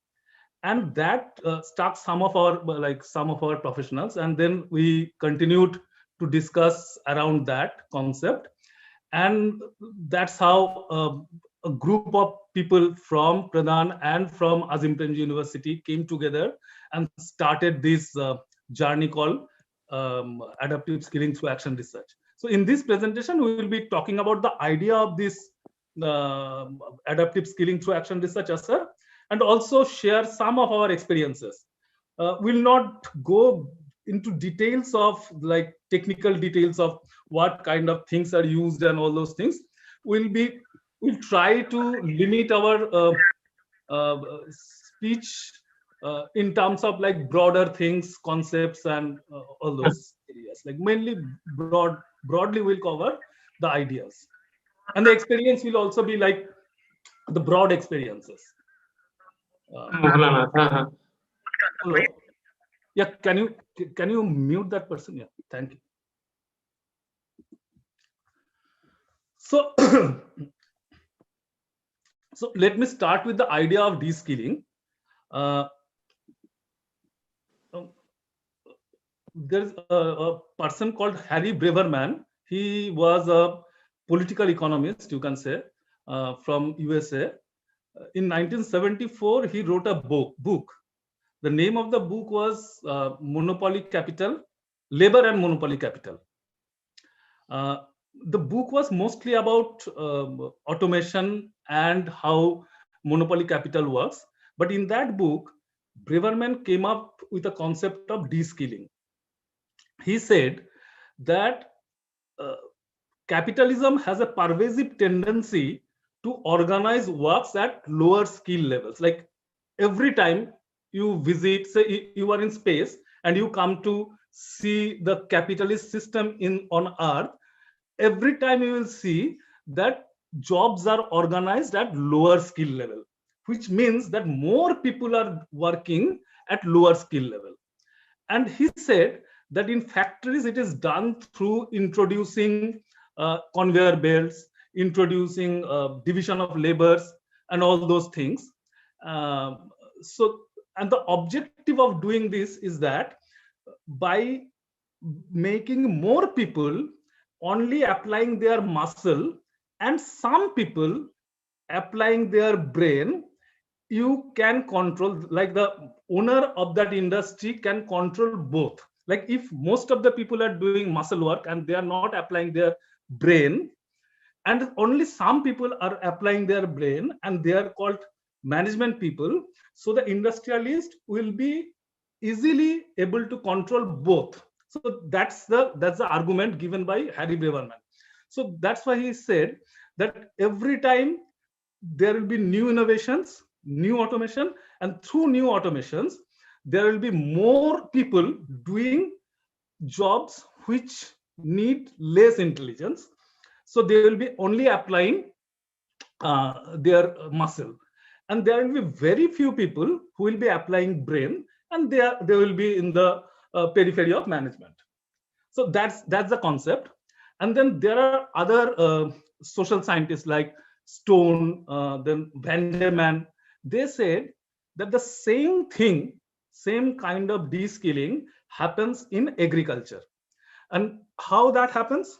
and that struck some of our professionals, and then we continued to discuss around that concept, and that's how a group of people from Pradhan and from Azim Premji University came together and started this journey called adaptive skilling through action research. So in this presentation, we will be talking about the idea of this adaptive skilling through action research, sir, and also share some of our experiences. We'll not go into details of like technical details of what kind of things are used and all those things. We'll try to limit our speech in terms of like broader things, concepts, and all those areas. Like mainly broadly we'll cover the ideas, and the experience will also be like the broad experiences. Hello. Yeah, can you mute that person? Yeah, thank you. So, so let me start with the idea of de-skilling. There's a person called Harry Braverman. He was a political economist, you can say, from USA. In 1974, he wrote a book. The name of the book was Monopoly Capital, Labor and Monopoly Capital. The book was mostly about automation and how monopoly capital works. But in that book, Braverman came up with a concept of de-skilling. He said that capitalism has a pervasive tendency to organize works at lower skill levels. Like every time you visit, say you are in space and you come to see the capitalist system on Earth, every time you will see that jobs are organized at lower skill level, which means that more people are working at lower skill level. And he said that in factories, it is done through introducing conveyor belts, introducing division of labors, and all those things. And the objective of doing this is that by making more people only applying their muscle and some people applying their brain, you can control, like the owner of that industry can control both. Like if most of the people are doing muscle work and they are not applying their brain, and only some people are applying their brain and they are called management people, so the industrialist will be easily able to control both. So that's the argument given by Harry Braverman. So that's why he said that every time there will be new innovations, new automation, and through new automations, there will be more people doing jobs which need less intelligence. So they will be only applying their muscle. And there will be very few people who will be applying brain, and they will be in the periphery of management. So that's the concept. And then there are other social scientists like Stone, then Vanderman. They said that the same thing, same kind of de-skilling happens in agriculture. And how that happens?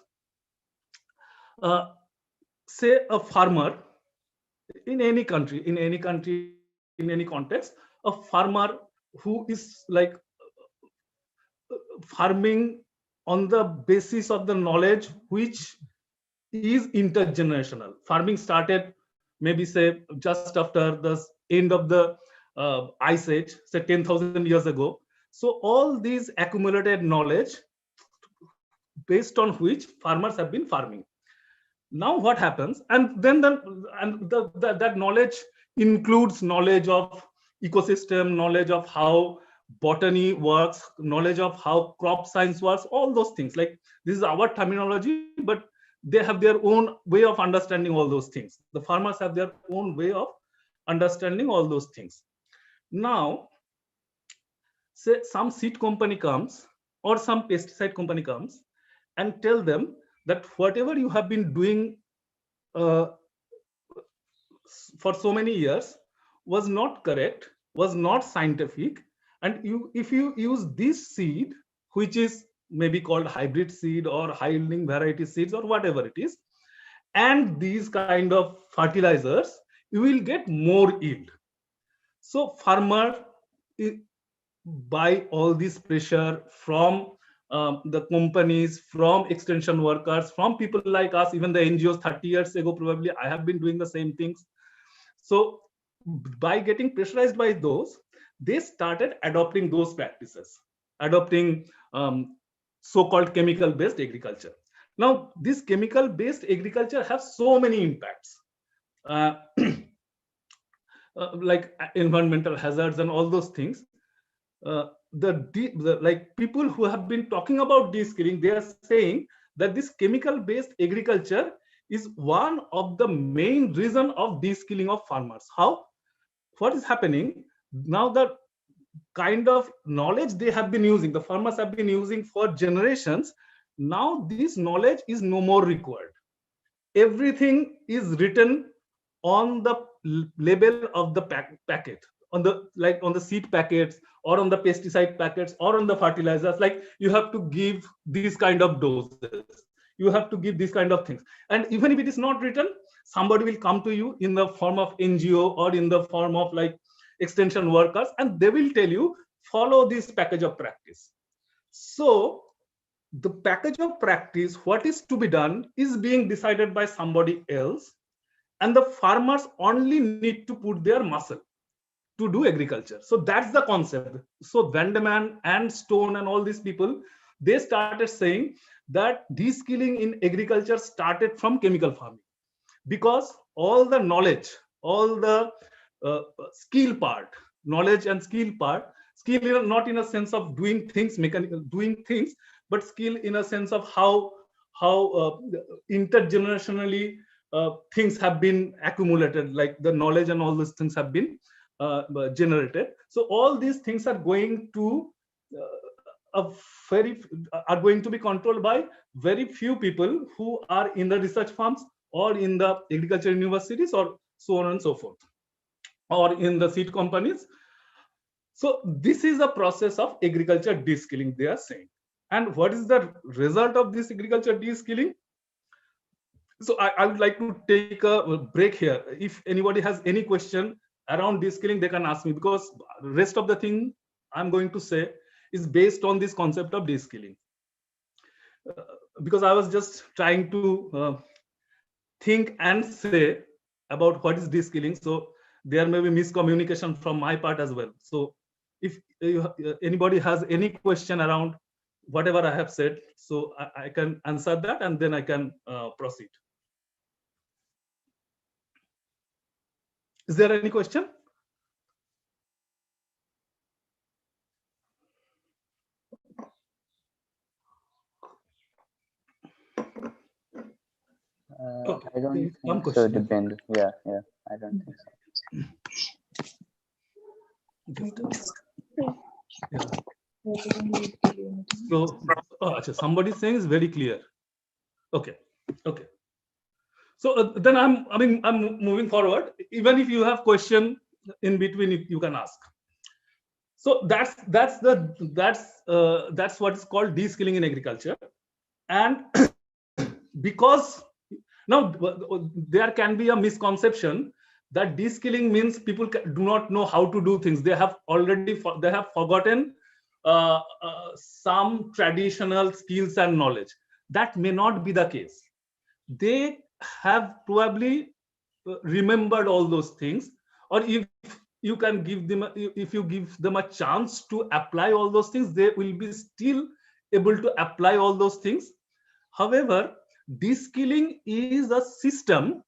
Say a farmer in any country, in any context, a farmer who is like farming on the basis of the knowledge which is intergenerational. Farming started maybe say just after the end of the ice age, say 10,000 years ago. So all these accumulated knowledge based on which farmers have been farming. Now what happens, and then that knowledge includes knowledge of ecosystem, knowledge of how botany works, knowledge of how crop science works, all those things. Like this is our terminology, but they have their own way of understanding all those things. The farmers have their own way of understanding all those things. Now, say some seed company comes or some pesticide company comes and tell them that whatever you have been doing for so many years was not correct, was not scientific, and if you use this seed, which is maybe called hybrid seed or high yielding variety seeds or whatever it is, and these kind of fertilizers, you will get more yield. So farmer, by all this pressure from the companies, from extension workers, from people like us, even the NGOs 30 years ago, probably I have been doing the same things. So by getting pressurized by those, they started adopting those practices, adopting so-called chemical-based agriculture. Now, this chemical-based agriculture has so many impacts, like environmental hazards and all those things. Like people who have been talking about de-skilling, they are saying that this chemical-based agriculture is one of the main reason of de-skilling of farmers. How? What is happening now? The kind of knowledge they have been using, the farmers have been using for generations, now this knowledge is no more required. Everything is written on the label of the packet, on the seed packets or on the pesticide packets or on the fertilizers. Like you have to give these kind of doses, you have to give these kind of things, and even if it is not written, somebody will come to you in the form of NGO or in the form of like extension workers, and they will tell you follow this package of practice. So the package of practice, what is to be done, is being decided by somebody else, and the farmers only need to put their muscle to do agriculture. So that's the concept. So Vandeman and Stone and all these people, they started saying that de-skilling in agriculture started from chemical farming, because all the knowledge, all the skill part, knowledge and skill part, skill not in a sense of doing things, mechanical doing things, but skill in a sense of how intergenerationally things have been accumulated, like the knowledge and all these things have been generated. So all these things are going to going to be controlled by very few people who are in the research farms or in the agriculture universities or so on and so forth, or in the seed companies. So this is a process of agriculture de-skilling, they are saying. And what is the result of this agriculture de-skilling? So I would like to take a break here. If anybody has any question around de-skilling, they can ask me, because the rest of the thing I'm going to say is based on this concept of de-skilling. Because I was just trying to think and say about what is de-skilling. So there may be miscommunication from my part as well. So if anybody has any question around whatever I have said, so I can answer that and then I can proceed. Is there any question? I don't think so, Dipendra. Yeah, I don't think so. So, somebody saying is very clear. Okay. So then I'm moving forward. Even if you have question in between, you can ask. So that's what is called de-skilling in agriculture. And because now there can be a misconception that de-skilling means people do not know how to do things. They have forgotten some traditional skills and knowledge. That may not be the case. They have probably remembered all those things, or if you can give them, if you give them a chance to apply all those things, they will be still able to apply all those things. However, de-skilling is a system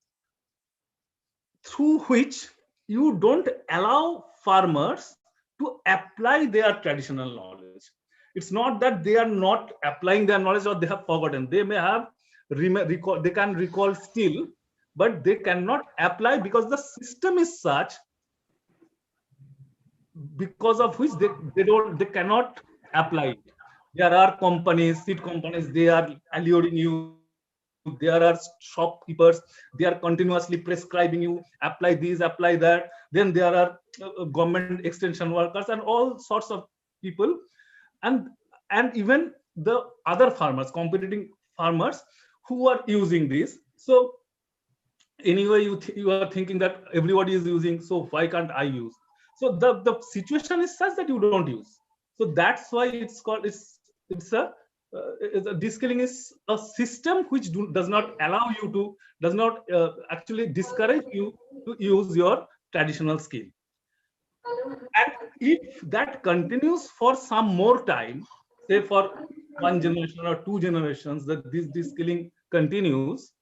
through which you don't allow farmers to apply their traditional knowledge. It's not that they are not applying their knowledge or they have forgotten. They may have they can recall still, but they cannot apply because the system is such, because of which they cannot apply it. There are companies, seed companies, they are alluring you. There are shopkeepers, they are continuously prescribing you, apply these, apply that. Then there are government extension workers and all sorts of people, and even the other farmers, competing farmers who are using this. So anyway, you are thinking that everybody is using, so why can't I use? So the situation is such that you don't use. So that's why it's called, de-skilling is a system which does not allow you to, does not actually discourage you to use your traditional skill. And if that continues for some more time, say for 1 generation or 2 generations, that this de-skilling continues,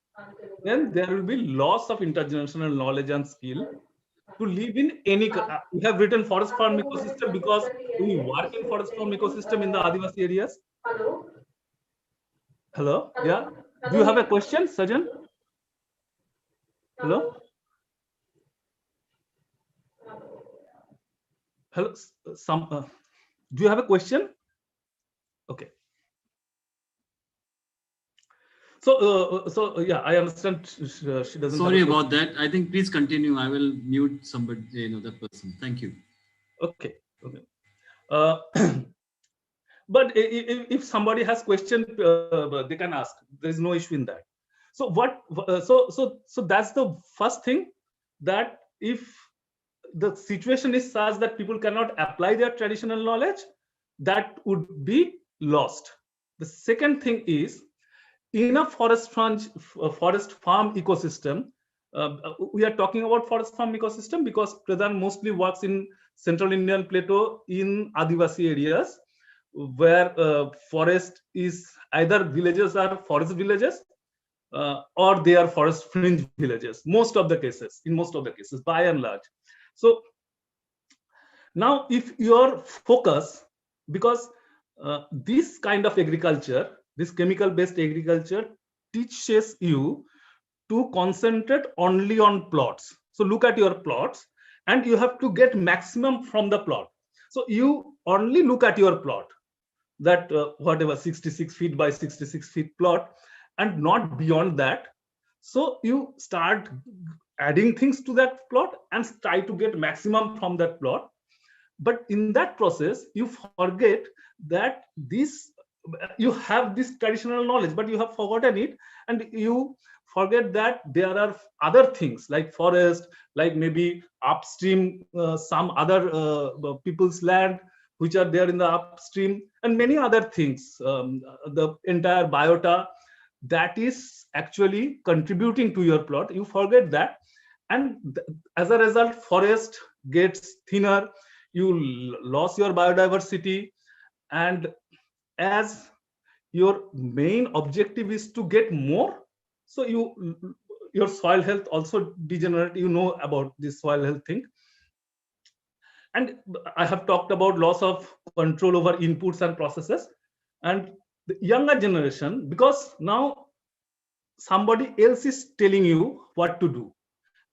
then there will be loss of intergenerational knowledge and skill to live in any. We have written forest farm ecosystem because we work in forest farm ecosystem in the Adivasi areas. Hello? Yeah. Do you have a question, Sajan? Hello? Hello? Do you have a question? Okay. So yeah, I understand she doesn't. Sorry about that. I think please continue. I will mute somebody, another person. Thank you. Okay. Okay. But if somebody has question, they can ask. There is no issue in that. So what? So that's the first thing, that if the situation is such that people cannot apply their traditional knowledge, that would be lost. The second thing is, in a forest farm ecosystem, we are talking about forest farm ecosystem because Pradhan mostly works in Central Indian Plateau in Adivasi areas, where forest is either villages are forest villages or they are forest fringe villages. In most of the cases, by and large. So now, if your focus, because this kind of agriculture, this chemical-based agriculture, teaches you to concentrate only on plots. So look at your plots, and you have to get maximum from the plot. So you only look at your plot, that whatever 66 feet by 66 feet plot, and not beyond that. So you start adding things to that plot and try to get maximum from that plot. But in that process, you forget that you have this traditional knowledge, but you have forgotten it, and you forget that there are other things like forest, like maybe upstream, some other people's land which are there in the upstream, and many other things, the entire biota that is actually contributing to your plot. You forget that, and as a result, forest gets thinner, you lose your biodiversity, and as your main objective is to get more, so your soil health also degenerate. You know about this soil health thing. And I have talked about loss of control over inputs and processes. And the younger generation, because now somebody else is telling you what to do,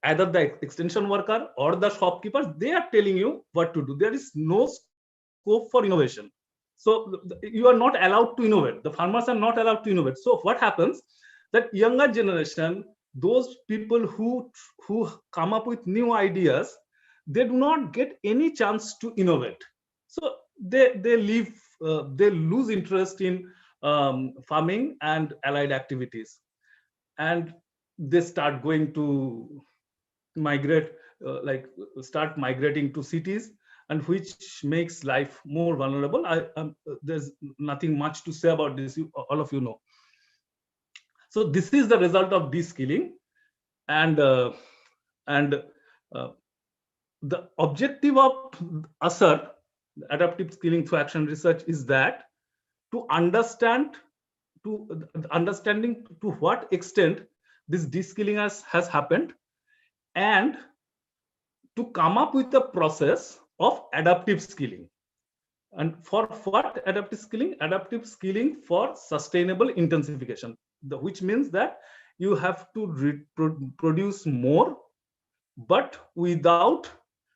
either the extension worker or the shopkeepers, they are telling you what to do. There is no scope for innovation. So you are not allowed to innovate. The farmers are not allowed to innovate. So what happens, that younger generation, those people who come up with new ideas, they do not get any chance to innovate. So they lose interest in farming and allied activities, and they start going to migrate, start migrating to cities, and which makes life more vulnerable. There's nothing much to say about this. All of you know. So this is the result of de-skilling, and the objective of ASAR, adaptive skilling through action research, is that to understanding to what extent this de-skilling has happened, and to come up with a process of adaptive skilling. And for what adaptive skilling? Adaptive skilling for sustainable intensification, which means that you have to produce more, but without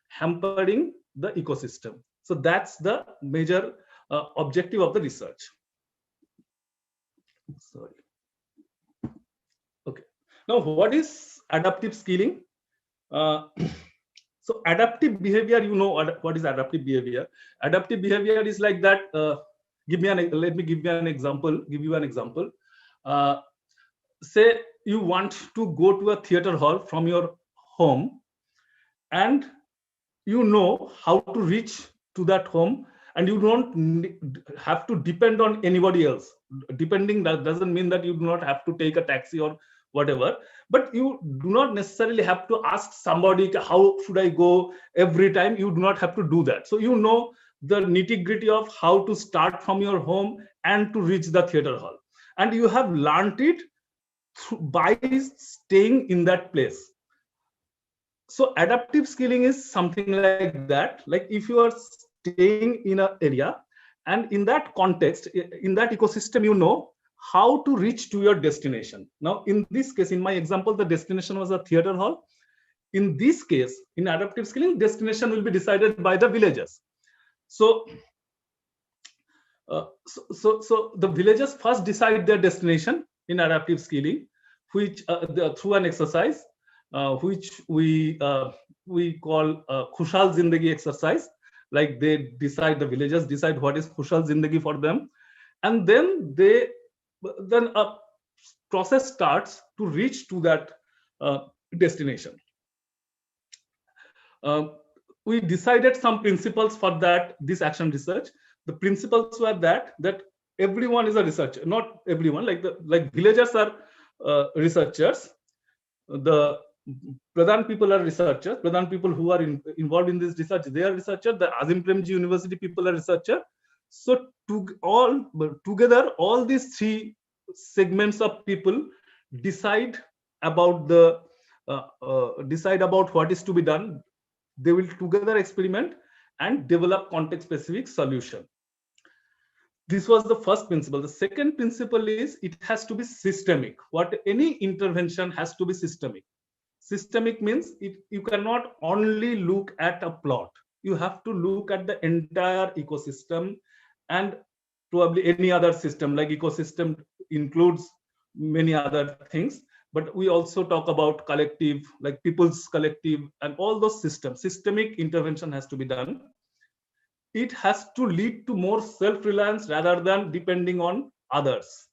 hampering the ecosystem. So that's the major objective of the research. Sorry. Okay. Now, what is adaptive skilling? So adaptive behavior, you know what is adaptive behavior. Adaptive behavior is like that. Let me give you an example. Say you want to go to a theater hall from your home, and you know how to reach to that home, and you don't have to depend on anybody else. Depending, that doesn't mean that you do not have to take a taxi or whatever, but you do not necessarily have to ask somebody, how should I go every time? You do not have to do that. So you know the nitty-gritty of how to start from your home and to reach the theater hall, and you have learned it by staying in that place. So adaptive skilling is something like that. Like if you are staying in an area, and in that context, in that ecosystem, you know how to reach to your destination. Now, in this case, in my example, the destination was a theater hall. In this case, in adaptive skilling, destination will be decided by the villagers. So, so the villagers first decide their destination in adaptive skilling, which through an exercise, which we call Khushal Zindagi exercise. Like the villagers decide what is Khushal Zindagi for them, and then a process starts to reach to that destination. We decided some principles for this action research. The principles were that everyone is a researcher. Not everyone, like villagers are researchers. The Pradhan people are researchers. Pradhan people who are involved in this research, they are researchers. The Azim Premji University people are researchers. So together, all these three segments of people decide about what is to be done. They will together experiment and develop context-specific solution. This was the first principle. The second principle is it has to be systemic. Any intervention has to be systemic. Systemic means you cannot only look at a plot. You have to look at the entire ecosystem, and probably any other system. Like ecosystem includes many other things, but we also talk about collective, like people's collective, and all those systems. Systemic intervention has to be done. It has to lead to more self-reliance rather than depending on others.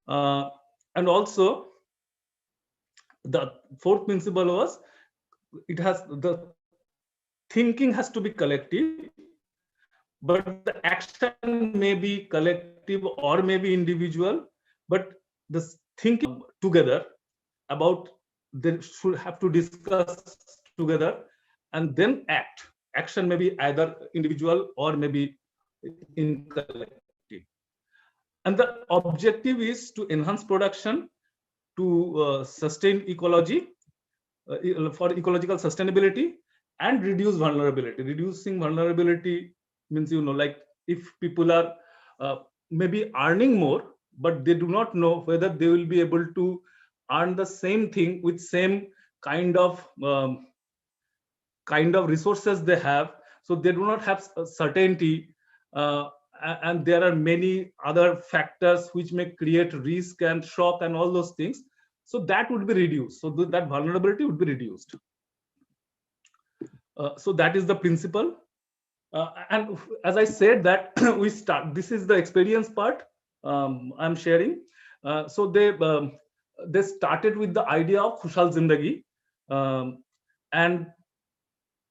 And also, the fourth principle was the thinking has to be collective, but the action may be collective or maybe individual, but the thinking together about, they should have to discuss together and then act. Action may be either individual or maybe in collective. And the objective is to enhance production, to sustain ecology, for ecological sustainability, and reduce vulnerability. Reducing vulnerability means, like if people are maybe earning more, but they do not know whether they will be able to earn the same thing with same kind of resources they have. So they do not have certainty, and there are many other factors which may create risk and shock and all those things. So that would be reduced. So that vulnerability would be reduced. So that is the principle. And as I said that this is the experience part I'm sharing. So they started with the idea of Khushal Zindagi, and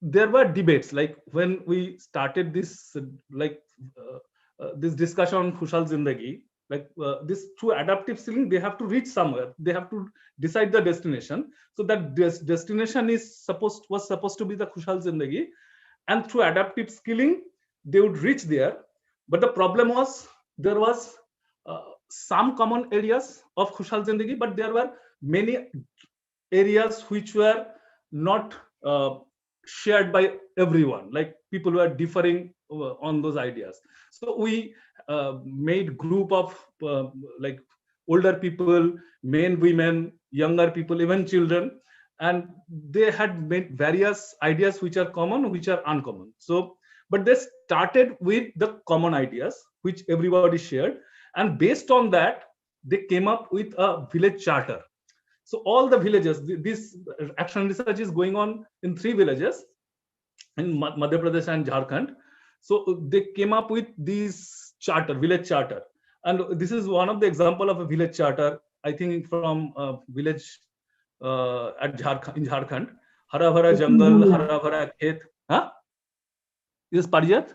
there were debates, like when we started this this discussion on Khushal Zindagi, this through adaptive skilling, they have to reach somewhere, they have to decide the destination. So that this destination was supposed to be the Khushal Zindagi, and through adaptive skilling they would reach there. But the problem was, there was some common areas of Khushal Zindagi, but there were many areas which were not shared by everyone, like people were differing on those ideas. So we made group of like older people, men, women, younger people, even children, and they had made various ideas which are common, which are uncommon. So but they started with the common ideas which everybody shared, and based on that they came up with a village charter. So all the villages, this action research is going on in 3 villages in Madhya Pradesh and Jharkhand. So they came up with this charter, village charter, and this is one of the example of a village charter, I think from a village at Jharkhand, in Jharkhand. Hara bhara jungle, hara bhara khet. Huh? Is Parijat?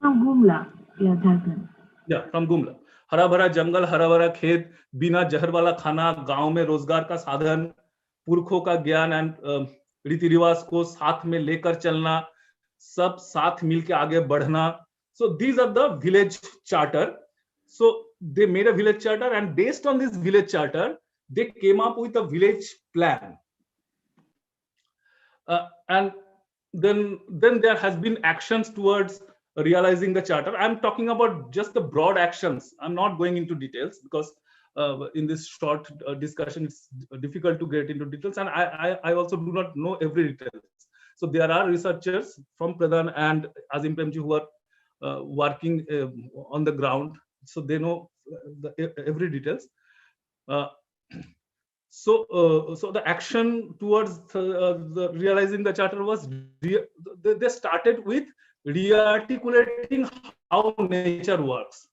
From Gumla, yeah, Jharkhand. Yeah, from Gumla. हरा भरा जंगल, हरा भरा खेत, बिना जहर वाला खाना, गांव में रोजगार का साधन, पुरखों का ज्ञान एंड रीति रिवाज को साथ में लेकर चलना, सब साथ मिलके आगे बढ़ना. So these are the village charter. So they made a village charter, and based on this village charter they came up with a village plan. And then there has been actions towards realizing the charter. I'm talking about just the broad actions. I'm not going into details because in this short discussion it's difficult to get into details, and I also do not know every detail. So there are researchers from Pradhan and Azim Premji who are working on the ground, so they know every details. So the action towards the realizing the charter was they started with re-articulating how nature works.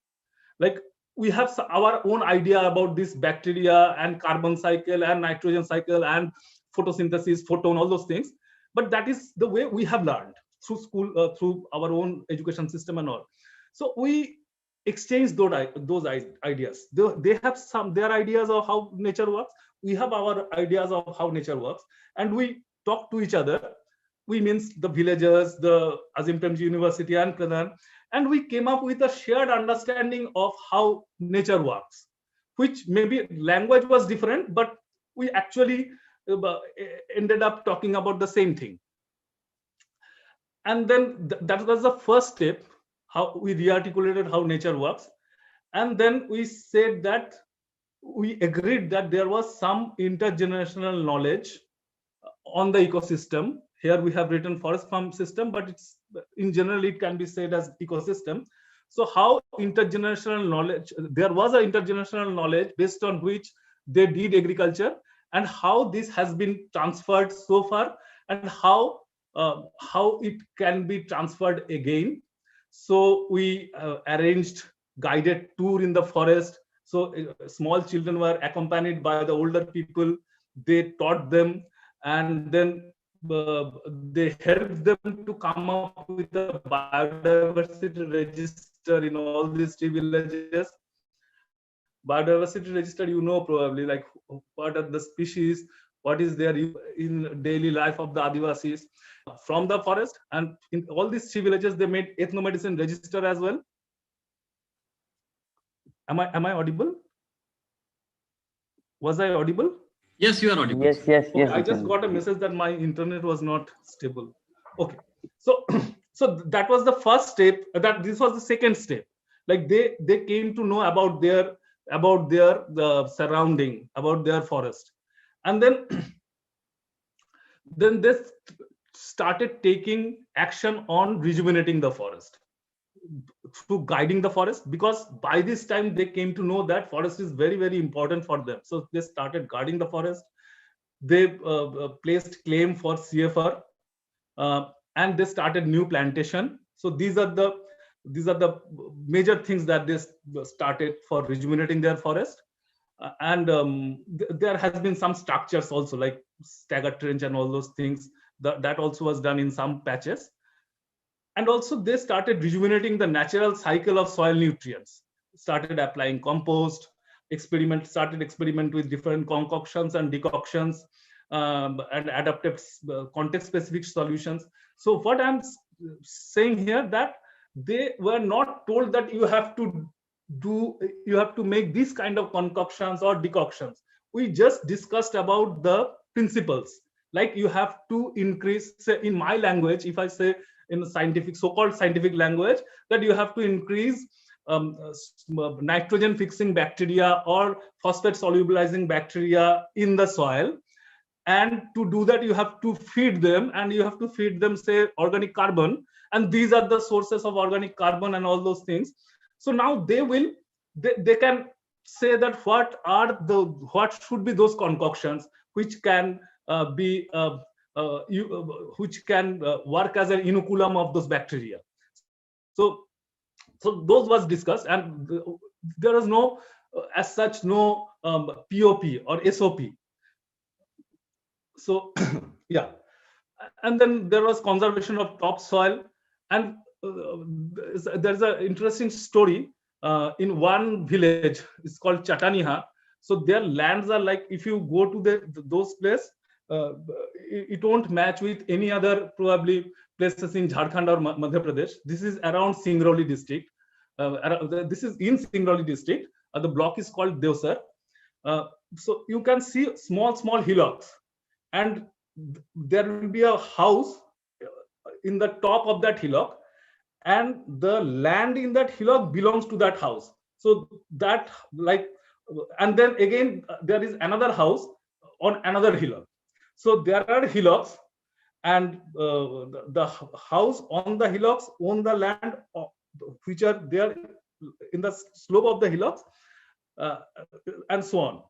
Like we have our own idea about this bacteria and carbon cycle and nitrogen cycle and photosynthesis, photon, all those things. But that is the way we have learned through school, through our own education system and all. So we exchange those ideas. They have their ideas of how nature works. We have our ideas of how nature works, and we talk to each other. We means the villagers, the Azim Premji University and Pradhan, and we came up with a shared understanding of how nature works, which maybe language was different, but we actually ended up talking about the same thing. And then that was the first step, how we re-articulated how nature works. And then we said that we agreed that there was some intergenerational knowledge on the ecosystem. Here we have written forest farm system, but it's in general it can be said as ecosystem. So how intergenerational knowledge, there was an intergenerational knowledge based on which they did agriculture, and how this has been transferred so far, and how it can be transferred again. So we arranged guided tour in the forest. So small children were accompanied by the older people. They taught them, and then they helped them to come up with a biodiversity register in all these 3 villages. Biodiversity register, you know, probably, like what are the species, what is there in daily life of the Adivasis from the forest. And in all these 3 villages they made ethnomedicine register as well. Am I audible? Was I audible? Yes, you are audible. Yes, yes, yes. I just got a message that my internet was not stable. Okay, so that was the first step. That this was the second step. Like they came to know about their surrounding, about their forest, and then they started taking action on rejuvenating the forest through guiding the forest, because by this time they came to know that forest is very, very important for them. So they started guarding the forest. They placed claim for CFR, and they started new plantation. So these are the major things that they started for rejuvenating their forest. And there has been some structures also, like staggered trench and all those things. That also was done in some patches. And also they started rejuvenating the natural cycle of soil nutrients, started applying compost, started experiment with different concoctions and decoctions, and adapted context specific solutions. So what I'm saying here, that they were not told that you have to make this kind of concoctions or decoctions. We just discussed about the principles, like you have to increase, say in my language, if I say in the scientific, so-called scientific language, that you have to increase nitrogen fixing bacteria or phosphate solubilizing bacteria in the soil. And to do that, you have to feed them, and you have to feed them, say, organic carbon. And these are the sources of organic carbon and all those things. So now they can say that what should be those concoctions which can which can work as an inoculum of those bacteria. So those was discussed, and there was no as such no POP or SOP. So yeah, and then there was conservation of topsoil, and there's an interesting story in one village. It's called Chataniha. So their lands are like, if you go to those places, it won't match with any other probably places in Jharkhand or Madhya Pradesh. This is around Singrauli district. This is in Singrauli district. The block is called Deosar. So you can see small hillocks, and there will be a house in the top of that hillock, and the land in that hillock belongs to that house. So that, like, and then again there is another house on another hillock. So there are hillocks, and the house on the hillocks own the land which are there in the slope of the hillocks, and so on.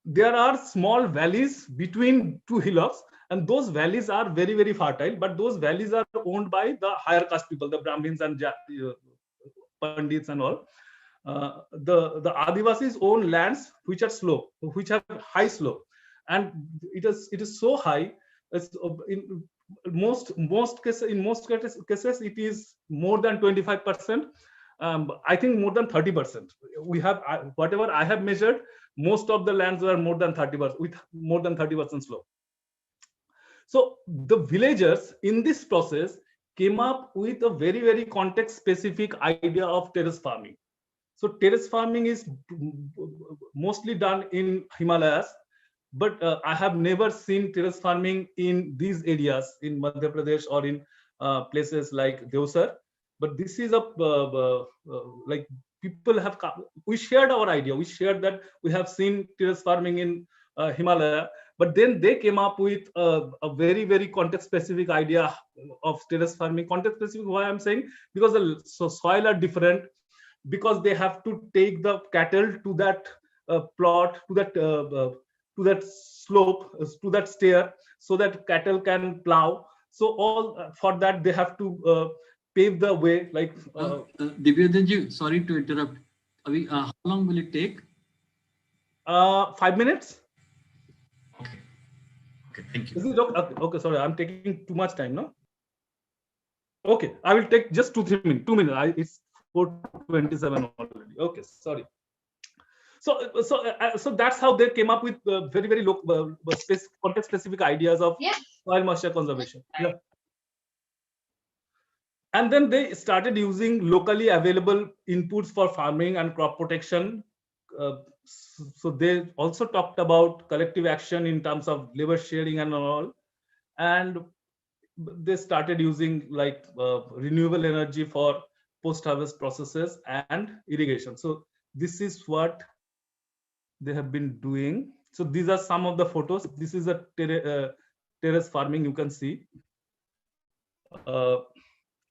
There are small valleys between two hillocks, and those valleys are very, very fertile, but those valleys are owned by the higher caste people, the Brahmins and Pandits and all. The Adivasis own lands which are slope, which have high slope, and it is so high. It's in most cases it is more than 25%. I think more than 30%. We have, whatever I have measured, most of the lands are more than 30%, with more than 30% slope. So the villagers in this process came up with a very, very context specific idea of terrace farming. So terrace farming is mostly done in Himalayas, but I have never seen terrace farming in these areas in Madhya Pradesh or in places like Deosar. But this is like people have, we shared our idea. We shared that we have seen terrace farming in Himalaya, but then they came up with a very, very context specific idea of terrace farming. Context specific, why I'm saying, because the soil are different, because they have to take the cattle to that plot, to that slope, to that stair, so that cattle can plow. So all for that they have to pave the way. Like Divyadanji, sorry to interrupt. How long will it take? 5 minutes. Okay, thank you. Is it okay? Okay, sorry, I'm taking too much time, no? Okay, I will take just 2-3 minutes. 2 minutes. It's 4:27 already. Okay, sorry. So that's how they came up with very, very low context specific ideas of soil moisture conservation. Yeah. And then they started using locally available inputs for farming and crop protection. So they also talked about collective action in terms of labor sharing and all. And they started using like renewable energy for post-harvest processes and irrigation. So this is what they have been doing. So these are some of the photos. This is a terrace farming, you can see.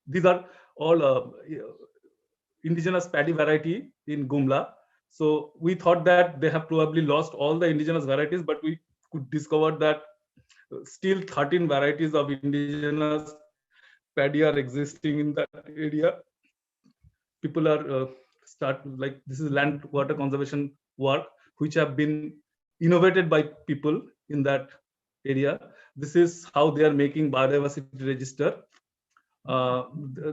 These are all indigenous paddy variety in Gumla. So we thought that they have probably lost all the indigenous varieties, but we could discover that still 13 varieties of indigenous paddy are existing in that area. People are like, this is land water conservation work which have been innovated by people in that area. This is how they are making biodiversity register.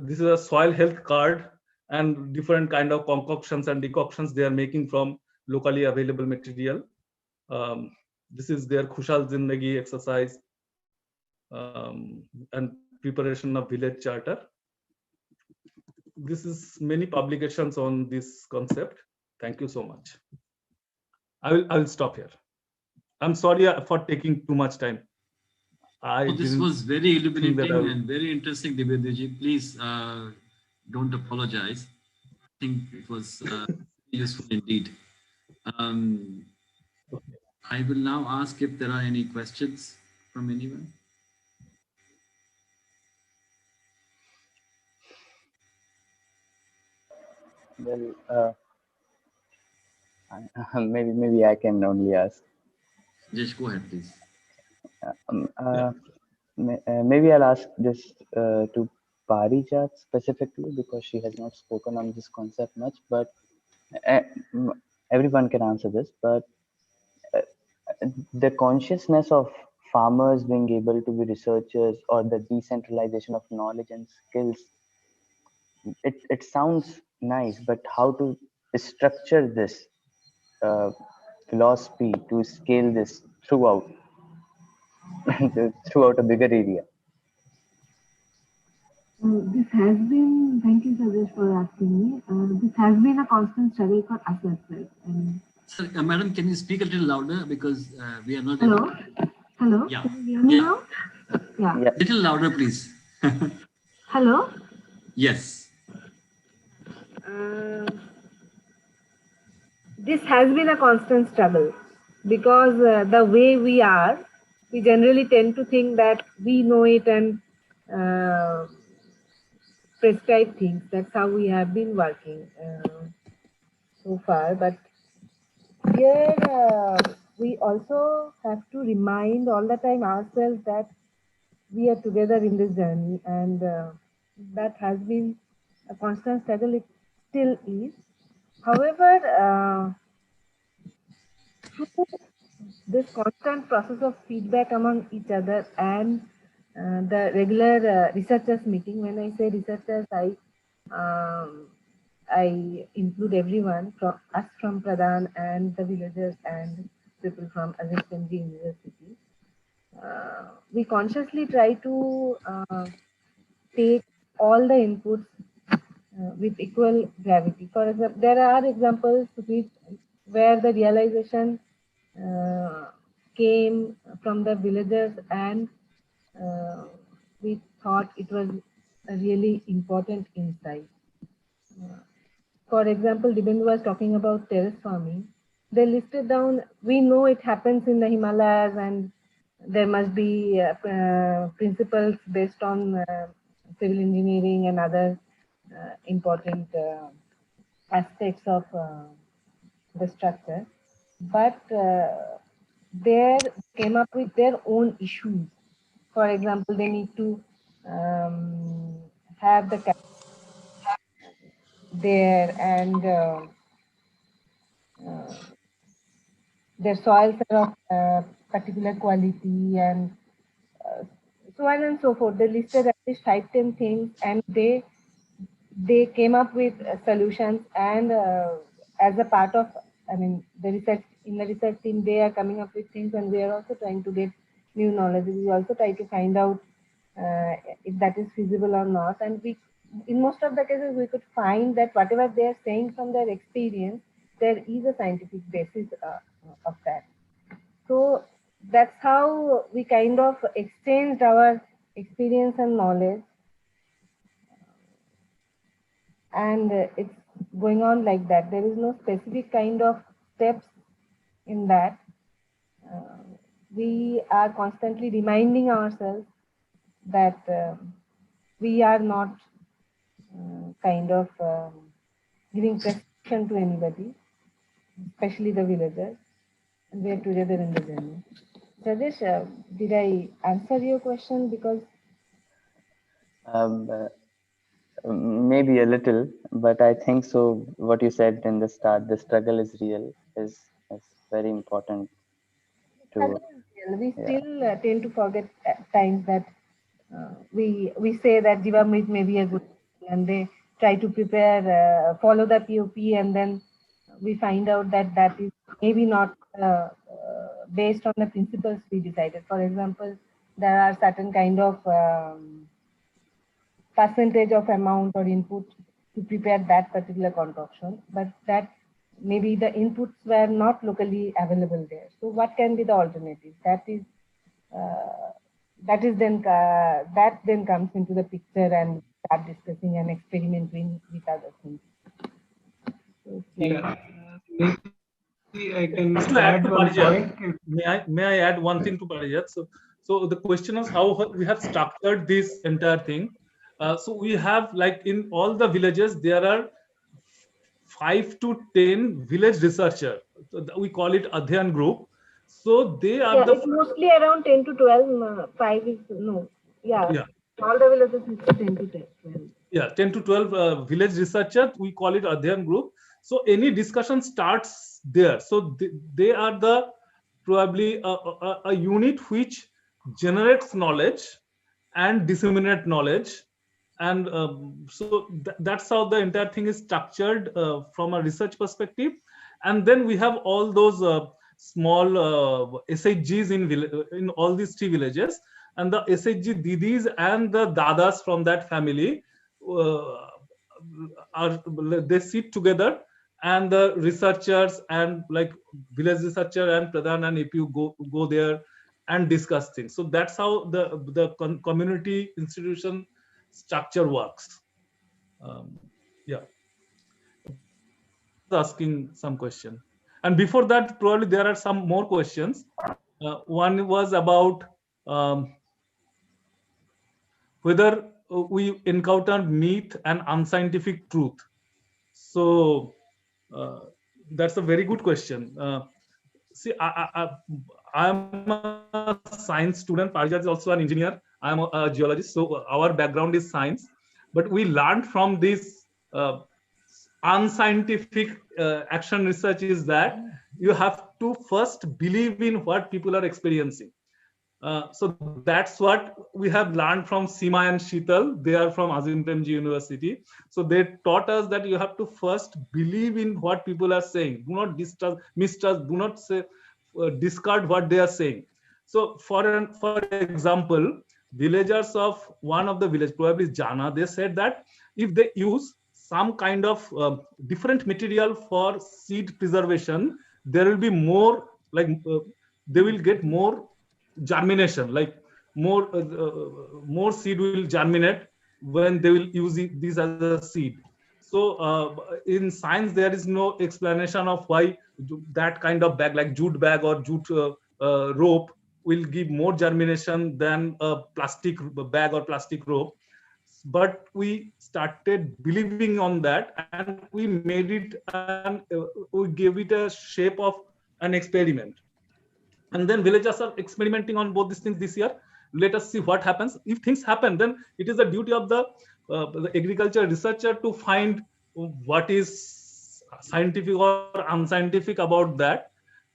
This is a soil health card and different kind of concoctions and decoctions they are making from locally available material. This is their Khushal Zindagi exercise and preparation of village charter. This is many publications on this concept. Thank you so much. I will stop here. I'm sorry for taking too much time. This was very illuminating I- and very interesting, Divyaji. Please don't apologize. I think it was useful indeed. I will now ask if there are any questions from anyone. Well, maybe I can only ask. Just go ahead, please. Maybe I'll ask this to Parijat specifically because she has not spoken on this concept much, but everyone can answer this. But the consciousness of farmers being able to be researchers or the decentralization of knowledge and skills, it sounds nice, but how to structure this philosophy to scale this throughout throughout a bigger area? This has been, thank you, Sajesh, for asking me. This has been a constant struggle for us as well. And Sir, madam, can you speak a little louder because we are not hello? able... Hello? Yeah. Can you hear me now? Yeah. Little louder, please. Hello? Yes. This has been a constant struggle because the way we are, we generally tend to think that we know it and prescribe things. That's how we have been working so far. But here we also have to remind all the time ourselves that we are together in this journey, and that has been a constant struggle. It still is. However, through this constant process of feedback among each other and the regular researchers meeting, when I say researchers, I include everyone from us from Pradhan and the villagers and people from Azim Premji University. We consciously try to take all the inputs with equal gravity. For example, there are examples where the realization came from the villagers and we thought it was a really important insight. For example, Dibyendu was talking about terrace farming. They listed down, we know it happens in the Himalayas and there must be principles based on civil engineering and other important aspects of the structure. But they came up with their own issues. For example, they need to have the there and their soils are of particular quality and so on and so forth. They listed at least 5-10 things and they came up with solutions and as a part of, I mean, the research team, they are coming up with things and we are also trying to get new knowledge. We also try to find out if that is feasible or not. And we, in most of the cases, we could find that whatever they are saying from their experience, there is a scientific basis of that. So that's how we kind of exchanged our experience and knowledge. And it's going on like that. There is no specific kind of steps in that. We are constantly reminding ourselves that we are not kind of giving prescription to anybody, especially the villagers. And we are together in the journey. Rajesh, did I answer your question? Because Maybe a little, but I think so. What you said in the start, the struggle is real, is very important to. We still tend to forget at times that we say that Jivamrit may be a good thing, and they try to prepare, follow the POP, and then we find out that that is maybe not based on the principles we decided. For example, there are certain kind of percentage of amount or input to prepare that particular concoction, but that maybe the inputs were not locally available there. So what can be the alternative? That then comes into the picture, and start discussing and experimenting with other things. So Yeah, maybe I can Just to add add to one Parijat, point. may I add one thing to Parijat? So the question is how we have structured this entire thing. So we have, like, in all the villages there are 5 to 10 village researcher. So we call it Adhyan group. So they are yeah, it's mostly around 10 to 12. 5 is no. Yeah. All the villages is 10 to 12. Yeah, 10 to 12 village researchers. We call it Adhyan group. So any discussion starts there. So they are the probably a unit which generates knowledge and disseminate knowledge. And so that's how the entire thing is structured from a research perspective. And then we have all those small SHGs in all these 3 villages, and the SHG didis and the dadas from that family they sit together, and the researchers and like village researcher and Pradhan and APU go there and discuss things. So that's how the community institution structure works. Yeah, asking some question, and before that probably there are some more questions. One was about whether we encounter myth and unscientific truth. So that's a very good question. See, I am a science student. Parijat is also an engineer. I am a geologist. So our background is science, but we learned from this unscientific action research is that you have to first believe in what people are experiencing. So that's what we have learned from Seema and Sheetal. They are from Azim Premji University. So they taught us that you have to first believe in what people are saying. Do not mistrust. Do not say, discard what they are saying. So for example, villagers of one of the village, probably Jana, they said that if they use some kind of different material for seed preservation, there will be more, like they will get more germination, like more seed will germinate when they will use these as a seed. So in science there is no explanation of why that kind of bag, like jute bag or jute rope, will give more germination than a plastic bag or plastic rope. But we started believing on that, and we made it, and we gave it a shape of an experiment. And then villagers are experimenting on both these things this year. Let us see what happens. If things happen, then it is the duty of the agriculture researcher to find what is scientific or unscientific about that.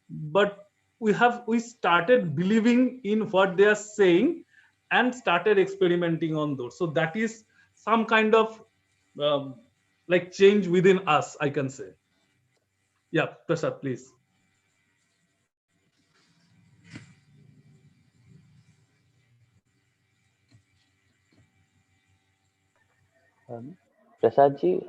But we started believing in what they are saying and started experimenting on those. So that is some kind of like change within us, I can say. Yeah, Prasad, please. Prasad ji,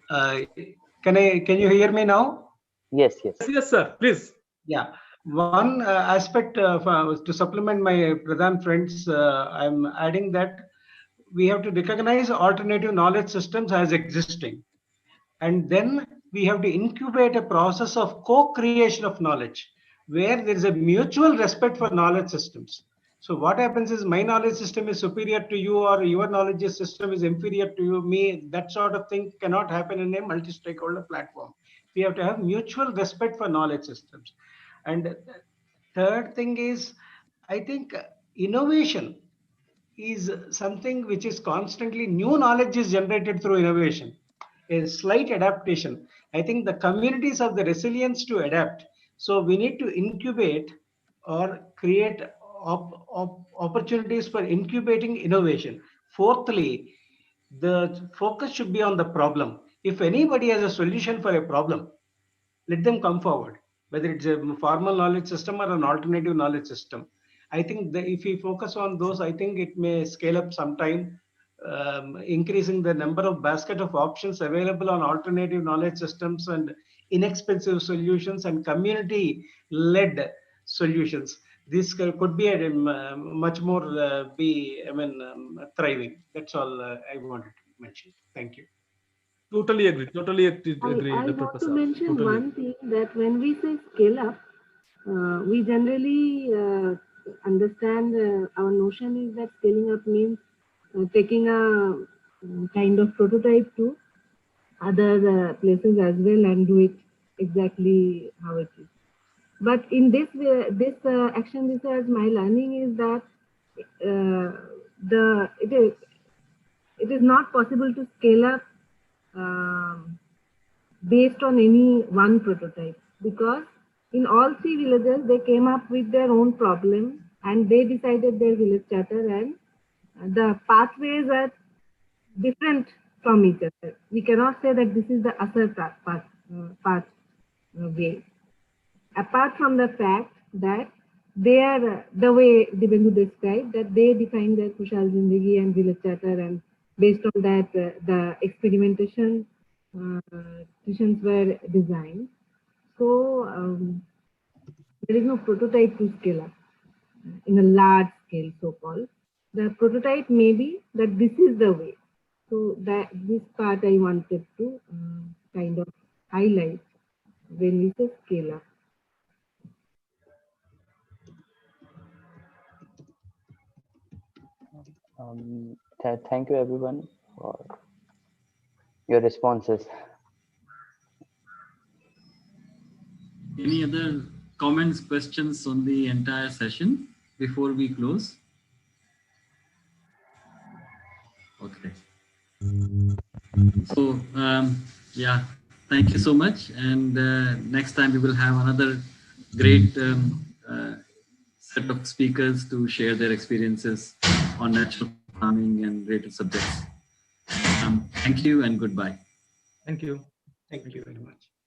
Can you hear me now? yes, Yes, sir. Please. Yeah. One aspect to supplement my Pradhan friends, I'm adding that we have to recognize alternative knowledge systems as existing. And then we have to incubate a process of co-creation of knowledge, where there is a mutual respect for knowledge systems. So what happens is my knowledge system is superior to you, or your knowledge system is inferior to me. That sort of thing cannot happen in a multi-stakeholder platform. We have to have mutual respect for knowledge systems. And third thing is, I think innovation is something which is constantly, new knowledge is generated through innovation, a slight adaptation. I think the communities have the resilience to adapt. So we need to incubate or create opportunities for incubating innovation. Fourthly, the focus should be on the problem. If anybody has a solution for a problem, let them come forward, whether it's a formal knowledge system or an alternative knowledge system. I think that if we focus on those, I think it may scale up sometime, increasing the number of basket of options available on alternative knowledge systems and inexpensive solutions and community-led solutions. This could be a much more thriving. That's all I wanted to mention. Thank you. Totally agree. Totally agree, I Dr. want to Prasad. mention Totally. one thing, that when we say scale up, we generally understand our notion is that scaling up means taking a kind of prototype to other places as well and do it exactly how it is. But in this way, this action research, my learning is that it is not possible to scale up based on any one prototype, because in all 3 villages they came up with their own problem and they decided their village charter, and the pathways are different from each other. We cannot say that this is the other path way. Apart from the fact that they are, the way Dibyendu described, that they define their Khushhal Zindagi and village charter, and based on that the experimentation sessions were designed. So there is no prototype to scale up in a large scale, so-called. The prototype may be that this is the way. So that this part I wanted to kind of highlight when we say scale up. Thank you everyone for your responses. Any other comments, questions on the entire session before we close? Okay. So, yeah, thank you so much. And next time we will have another great set of speakers to share their experiences on natural farming and related subjects. Thank you and goodbye. Thank you. Thank you very much.